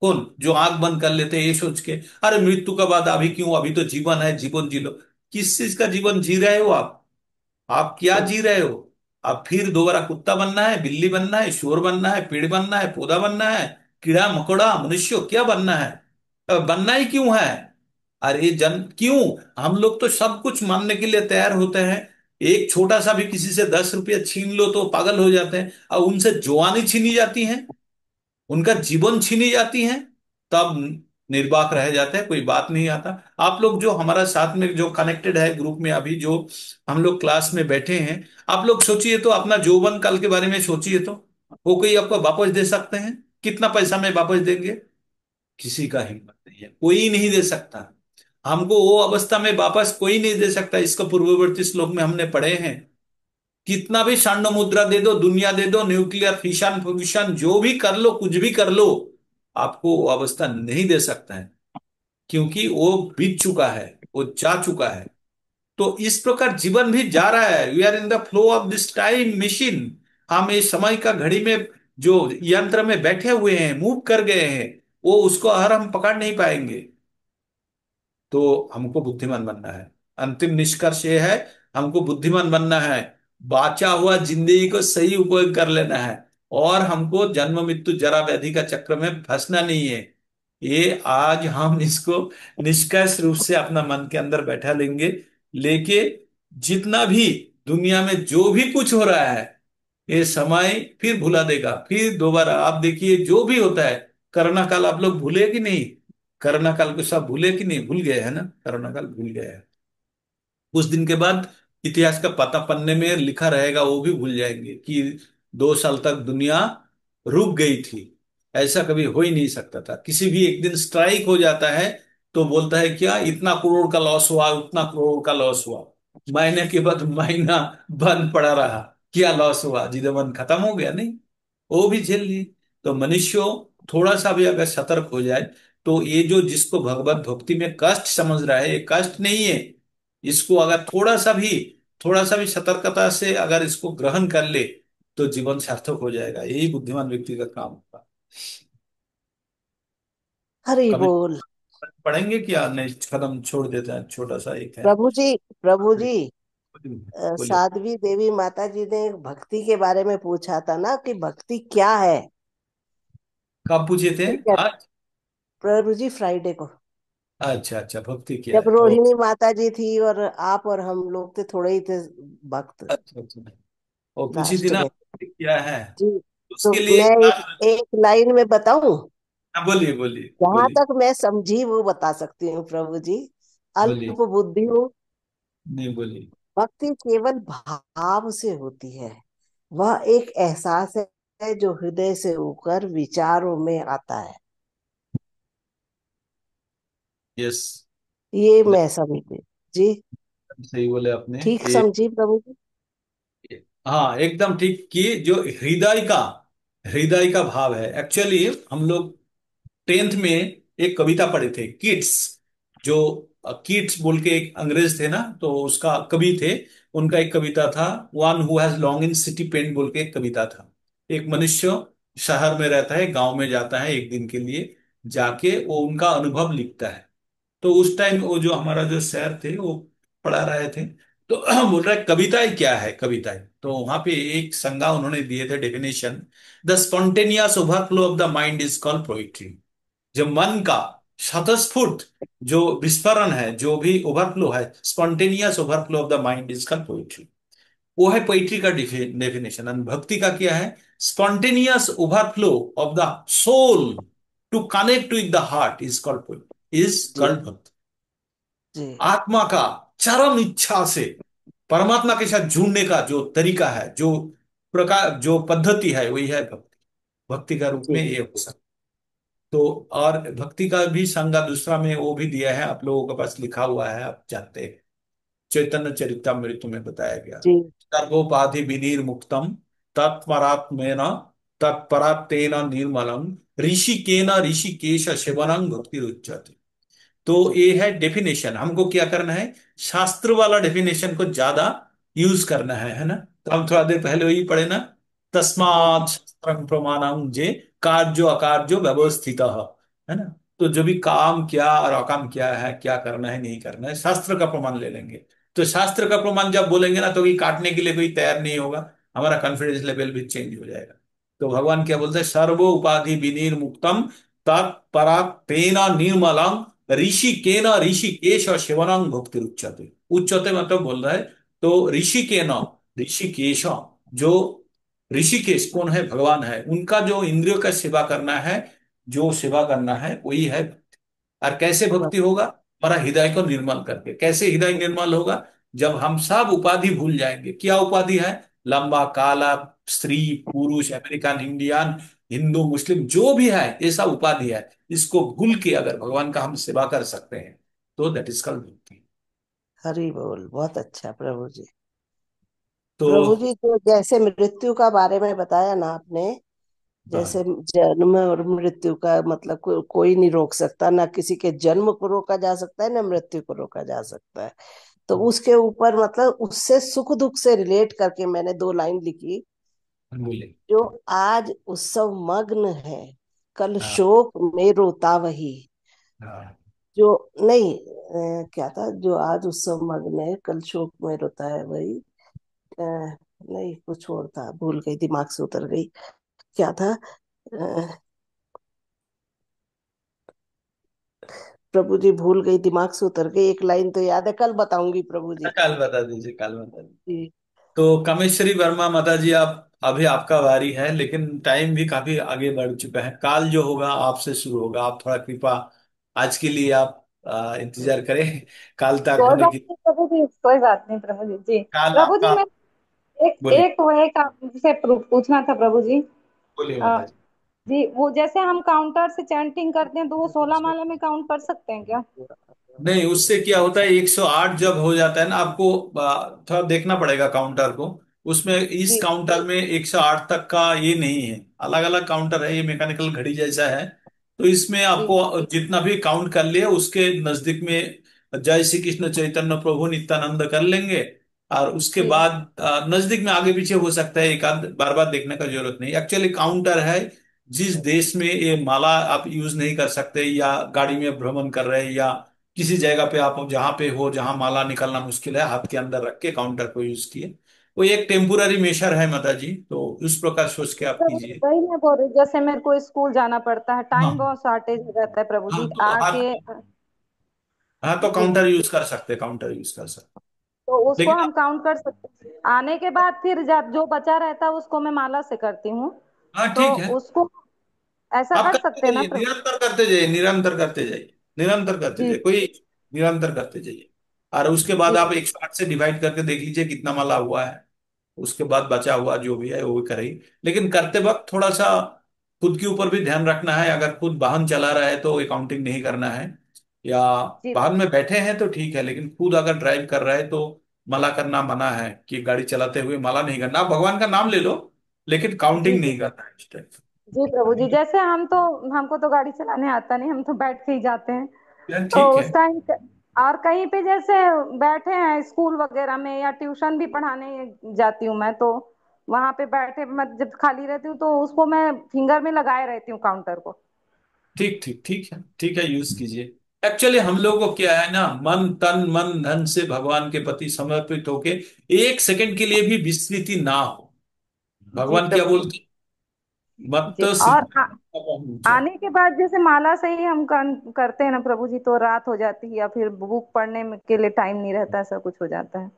कौन जो आंख बंद कर लेते हैं ये सोच के अरे मृत्यु का बाद अभी क्यों, अभी तो जीवन है, जीवन जी लो। किस चीज का जीवन जी रहे हो आप क्या जी रहे हो? आप फिर दोबारा कुत्ता बनना है, बिल्ली बनना है, शुअर बनना है, पेड़ बनना है, पौधा बनना है, कीड़ा मकोड़ा मनुष्य क्या बनना है? बनना ही क्यों है? अरे जन क्यों? हम लोग तो सब कुछ मानने के लिए तैयार होते हैं। एक छोटा सा भी किसी से 10 रुपया छीन लो तो पागल हो जाते हैं, और उनसे जवानी छीनी जाती है, उनका जीवन छीनी जाती है, तब निर्वाक रह जाते हैं, कोई बात नहीं आता। आप लोग जो हमारा साथ में जो कनेक्टेड है ग्रुप में, अभी जो हम लोग क्लास में बैठे हैं, आप लोग सोचिए तो अपना यौवन काल के बारे में सोचिए तो, वो कोई आपको वापस दे सकते हैं? कितना पैसा में वापस देंगे? किसी का हिम्मत नहीं है, कोई नहीं दे सकता। हमको वो अवस्था में वापस कोई नहीं दे सकता। इसको पूर्ववर्ती श्लोक में हमने पढ़े हैं। कितना भी स्वर्ण मुद्रा दे दो, दुनिया दे दो, न्यूक्लियर फिशन फ्यूशन जो भी कर लो, कुछ भी कर लो, आपको वो अवस्था नहीं दे सकता है, क्योंकि वो बीत चुका है, वो जा चुका है। तो इस प्रकार जीवन भी जा रहा है। We are in the flow of this time machine. हम इस समय का घड़ी में जो यंत्र में बैठे हुए हैं, मूव कर गए हैं, वो उसको हर हम पकड़ नहीं पाएंगे। तो हमको बुद्धिमान बनना है। अंतिम निष्कर्ष ये है, हमको बुद्धिमान बनना है, बाचा हुआ जिंदगी को सही उपयोग कर लेना है, और हमको जन्म मृत्यु जरा व्याधि का चक्र में फंसना नहीं है। ये आज हम इसको निष्कर्ष रूप से अपना मन के अंदर बैठा लेंगे। लेके जितना भी दुनिया में जो भी कुछ हो रहा है, ये समय फिर भुला देगा। फिर दोबारा आप देखिए जो भी होता है, कोरोना काल आप लोग भूले कि नहीं? कोरोना काल को सब भूले कि नहीं? भूल गए है ना, कोरोना काल भूल गए हैं। कुछ दिन के बाद इतिहास का पता पन्ने में लिखा रहेगा, वो भी भूल जाएंगे कि 2 साल तक दुनिया रुक गई थी। ऐसा कभी हो ही नहीं सकता था। किसी भी एक दिन स्ट्राइक हो जाता है तो बोलता है क्या इतना करोड़ का लॉस हुआ, उतना करोड़ का लॉस हुआ, महीने के बाद महीना बंद पड़ा रहा, क्या लॉस हुआ, जीवन खत्म हो गया? नहीं, वो भी झेल ली। तो मनुष्य थोड़ा सा भी अगर सतर्क हो जाए तो ये जो जिसको भगवत भक्ति में कष्ट समझ रहा है, ये कष्ट नहीं है। इसको अगर थोड़ा सा भी सतर्कता से अगर इसको ग्रहण कर ले तो जीवन सार्थक हो जाएगा। यही बुद्धिमान व्यक्ति का काम होगा। हरि कभी बोल। पढ़ेंगे क्या? नेक्स्ट कदम छोड़ देते हैं, छोटा सा एक है। प्रभु जी, प्रभु जी, बोलिए। साध्वी देवी माता जी ने भक्ति के बारे में पूछा था ना कि भक्ति क्या है। कब पूछे थे? ठीक है आज? प्रभु जी, फ्राइडे को, अच्छा अच्छा, भक्ति क्या जब है ओ। रोहिणी माता जी थी और आप और हम लोग थे, थोड़े ही थे भक्त अच्छा अच्छा, वो पूछी थी लास्ट ना में। भक्ति क्या है। जी, तो उसके लिए मैं एक क्लास। एक लाइन में बताऊं? हाँ, बोलिए बोलिए जहां बोलिए तक मैं समझी वो बता सकती हूँ प्रभु जी। बोलिए। अल्प बुद्धि हूँ। नहीं, बोलिए। भक्ति केवल भाव से होती है। वह एक एहसास है जो हृदय से होकर विचारों में आता है। यस। ये मैं समझी। जी, सही बोले आपने ठीक ये। समझी प्रभु जी। हाँ एकदम ठीक कि जो हृदय का हृदय का भाव है। एक्चुअली हम लोग 10th में एक कविता पढ़े थे, किट्स, जो किट्स बोल के एक अंग्रेज थे ना, तो उसका कवि थे। उनका एक कविता था, one who has long in city pent बोल के एक कविता था। एक मनुष्य शहर में रहता है, गांव में जाता है एक दिन के लिए, जाके वो उनका अनुभव लिखता है। तो उस टाइम वो जो हमारा जो सर थे वो पढ़ा रहे थे, तो बोल रहा है कविताएं क्या है, कविताएं। तो वहां पे एक संज्ञा उन्होंने दिए थे, definition, the spontaneous overflow of the mind is called poetry. जो मन का स्वतःस्फूर्त जो विस्फोरण है, जो भी ओवरफ्लो है, spontaneous overflow of the mind is called poetry. वो है पोइट्री का डेफिनेशन। और भक्ति का क्या है? Spontaneous overflow of the soul to connect with the heart is called, is जी। कॉल्ड भक्ति। जी। आत्मा का चरम इच्छा से परमात्मा के साथ जुड़ने का जो तरीका है, जो प्रकार, जो पद्धति है, वही है भक्ति। भक्ति का रूप में जी। ये हो सकता। तो और भक्ति का भी संज्ञा दूसरा में वो भी दिया है, आप लोगों के पास लिखा हुआ है, आप जानते हैं। चैतन्य चरितमृत में बताया गया, जी। सर्वोपाधि विनिर्मुक्तम तत्परात्मेन तत्परात्तेन निर्मलम ऋषिकेन ऋषिकेश सेवनं भक्ति उच्यते। तो ये है डेफिनेशन। हमको क्या करना है? शास्त्र वाला डेफिनेशन को ज्यादा यूज करना है ना। तो हम थोड़ा देर पहले वही पढ़े ना, हाँ। तस्मात् शास्त्रं प्रमाणं जे कार्यो अकार्यो व्यवस्थित है ना। तो जो भी काम क्या और अकाम क्या है, क्या करना है नहीं करना है, शास्त्र का प्रमाण ले लेंगे। तो शास्त्र का प्रमाण जब बोलेंगे ना, तो ये काटने के लिए कोई तैयार नहीं होगा, हमारा कॉन्फिडेंस लेवल भी चेंज हो जाएगा। तो भगवान क्या बोलते हैं? सर्वो उपाधि विनिर्मुक्तम तत्परात् तेना निर्मलम ऋषिकेन ऋषिकेश शिवनंग भक्ति उच्चते। उच्चते मतलब बोल रहा है, तो ऋषिकेन ऋषिकेश, जो ऋषिकेश कौन है? भगवान है। उनका जो इंद्रियों का सेवा करना है, जो सेवा करना है वही है। और कैसे भक्ति होगा? हमारा हृदय को निर्मल करके। कैसे हृदय निर्मल होगा? जब हम सब उपाधि भूल जाएंगे। क्या उपाधि है? लंबा, काला, स्त्री, पुरुष, अमेरिकन, इंडियन, हिंदू, मुस्लिम, जो भी है ये सब उपाधि है। इसको भूल के अगर भगवान का हम सेवा कर सकते हैं, तो दैट इज कॉल्ड भक्ति। हरि बोल, बहुत अच्छा प्रभु जी। तो प्रभु जी, तो जैसे मृत्यु का बारे में बताया ना आपने, जैसे हाँ, जन्म और मृत्यु का मतलब कोई नहीं रोक सकता, ना किसी के जन्म को रोका जा सकता है, ना मृत्यु को रोका जा सकता है। तो उसके ऊपर मतलब उससे सुख दुख से रिलेट करके मैंने दो लाइन लिखी। बोले। जो आज उत्सव मग्न है, कल हाँ, शोक में रोता वही। हाँ, जो नहीं, क्या था, जो आज उत्सव मग्न है कल शोक में रोता है वही। नहीं, कुछ और था, भूल गई, दिमाग से उतर गई। क्या था? अ, प्रभु जी भूल गई, दिमाग से उतर गई। एक लाइन तो याद है, कल बताऊंगी प्रभु जी। काल बता दीजिए, काल बता दीजिए। जी। तो कामेश्वरी वर्मा माता जी, आप अभी आपका बारी है, लेकिन टाइम भी काफी आगे बढ़ चुका है। काल जो होगा आपसे शुरू होगा। आप थोड़ा कृपा आज के लिए आप इंतजार करें, काल तक कोई होने बात की। नहीं प्रभु जी, कोई बात नहीं प्रभु जी। जी काल प्रभु जी, आपका, मैं एक बोलिए, एक वो एक आपसे पूछना था प्रभु जी। बोलिए अ, माता जी, वो जैसे हम काउंटर से चैंटिंग करते हैं तो वो 16 माला में काउंट कर सकते हैं क्या? नहीं, उससे क्या होता है, 108 जब हो जाता है ना, आपको थोड़ा देखना पड़ेगा काउंटर को। उसमें इस जी। काउंटर में 108 तक का ये नहीं है, अलग अलग काउंटर है, ये मैकेनिकल घड़ी जैसा है। तो इसमें जी। आपको जितना भी काउंट कर लिया उसके नजदीक में जय श्री कृष्ण चैतन्य प्रभु नित्यानंद कर लेंगे। और उसके जी। बाद नजदीक में आगे पीछे हो सकता है, एक आध बार बार देखने का जरूरत नहीं। एक्चुअली काउंटर है, जिस देश में ये माला आप यूज नहीं कर सकते, या गाड़ी में भ्रमण कर रहे हैं, या किसी जगह पे आप जहां पे हो जहां माला निकालना मुश्किल है, हाथ के अंदर रख के काउंटर को यूज किए। वो एक टेम्पुररी मेजर है माता जी, तो उस प्रकार सोच के आप प्रभु जी, कीजिए। वही मैं बोल रही, जैसे मेरे को स्कूल जाना पड़ता है, टाइम हाँ, बहुत शॉर्टेज रहता है प्रभु हाँ जी तो आके। हाथ, हाँ तो जी, काउंटर यूज कर सकते, काउंटर यूज कर सकते। तो उसको लेकिन हम काउंट कर सकते हैं। आने के बाद फिर जो बचा रहता है उसको मैं माला से करती हूँ। हाँ तो ठीक है, उसको ऐसा आप कर करते सकते हैं ना जाइए, प्रभु? निरंतर करते जाइए, निरंतर करते जाइए, निरंतर करते जी। जाइए, कोई निरंतर करते जाइए। और उसके बाद जी। आप 108 से डिवाइड करके देख लीजिए कितना माला हुआ है। उसके बाद बचा हुआ जो भी है वो भी करेगी। लेकिन करते वक्त थोड़ा सा खुद के ऊपर भी ध्यान रखना है। अगर खुद वाहन चला रहा है तो अकाउंटिंग नहीं करना है, या जी। वाहन में बैठे हैं तो ठीक है, लेकिन खुद अगर ड्राइव कर रहा है तो माला करना मना है, कि गाड़ी चलाते हुए माला नहीं करना। आप भगवान का नाम ले लो, लेकिन काउंटिंग नहीं करना है इस टाइप। जी प्रभु जी, जैसे हमको तो गाड़ी चलाने आता नहीं, हम तो बैठ के ही जाते हैं। यार तो ठीक है। उस टाइम और कहीं पे जैसे बैठे हैं स्कूल वगैरह में, या ट्यूशन भी पढ़ाने जाती हूँ मैं, तो वहां पे बैठे मैं जब खाली रहती हूँ तो उसको मैं फिंगर में लगाए रहती हूँ काउंटर को। ठीक ठीक ठीक है, ठीक है, यूज कीजिए। एक्चुअली हम लोगों को क्या है ना, मन तन मन धन से भगवान के प्रति समर्पित होके एक सेकंड के लिए भी विस्मृति ना हो। जी भगवान क्या प्रभु जी। बोलते हैं? मत जी, और सिद्धि ऊंचा। आने के बाद जैसे माला से ही हम करते हैं ना प्रभु जी, तो रात हो जाती है, या फिर बुक पढ़ने के लिए टाइम नहीं रहता, ऐसा कुछ हो जाता है।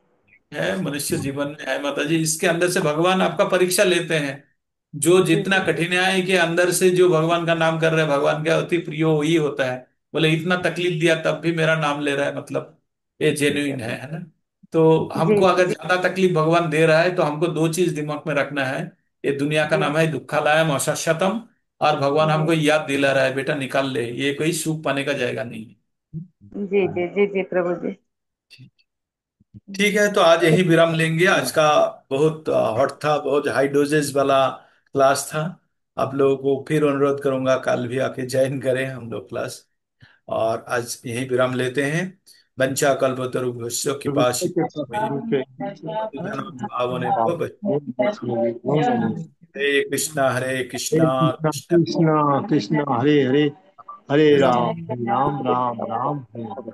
है मनुष्य जीवन में है माता जी, इसके अंदर से भगवान आपका परीक्षा लेते हैं। जो जी जितना जी कठिनाई के अंदर से जो भगवान का नाम कर रहे हैं, भगवान का अति प्रिय वही होता है। बोले इतना तकलीफ दिया तब भी मेरा नाम ले रहा है, मतलब ये जी जेन्युइन प्रभु है ना। तो जी हमको जी अगर जी ज्यादा तकलीफ भगवान दे रहा है तो हमको दो चीज दिमाग में रखना है। ये दुनिया का जी नाम है दुखालयम अशश्वतम। और भगवान जी हमको याद दिला रहा है, बेटा निकाल ले, ये कोई सुख पाने का जाएगा नहीं है। जी जी जी जी प्रभु जी। ठीक है, तो आज यही विराम लेंगे। आज का बहुत हॉट था, बहुत हाई डोजेस वाला क्लास था। आप लोगों को फिर अनुरोध करूंगा कल भी आके ज्वाइन करें हम लोग क्लास। और आज यही विराम लेते हैं। वंचा कल्पतरुभ्यश्च कृपा भावने हरे कृष्णा हरे हरे कृष्णा कृष्णा कृष्ण कृष्णा कृष्णा हरे हरे, हरे हरे राम राम राम राम हरे हरे।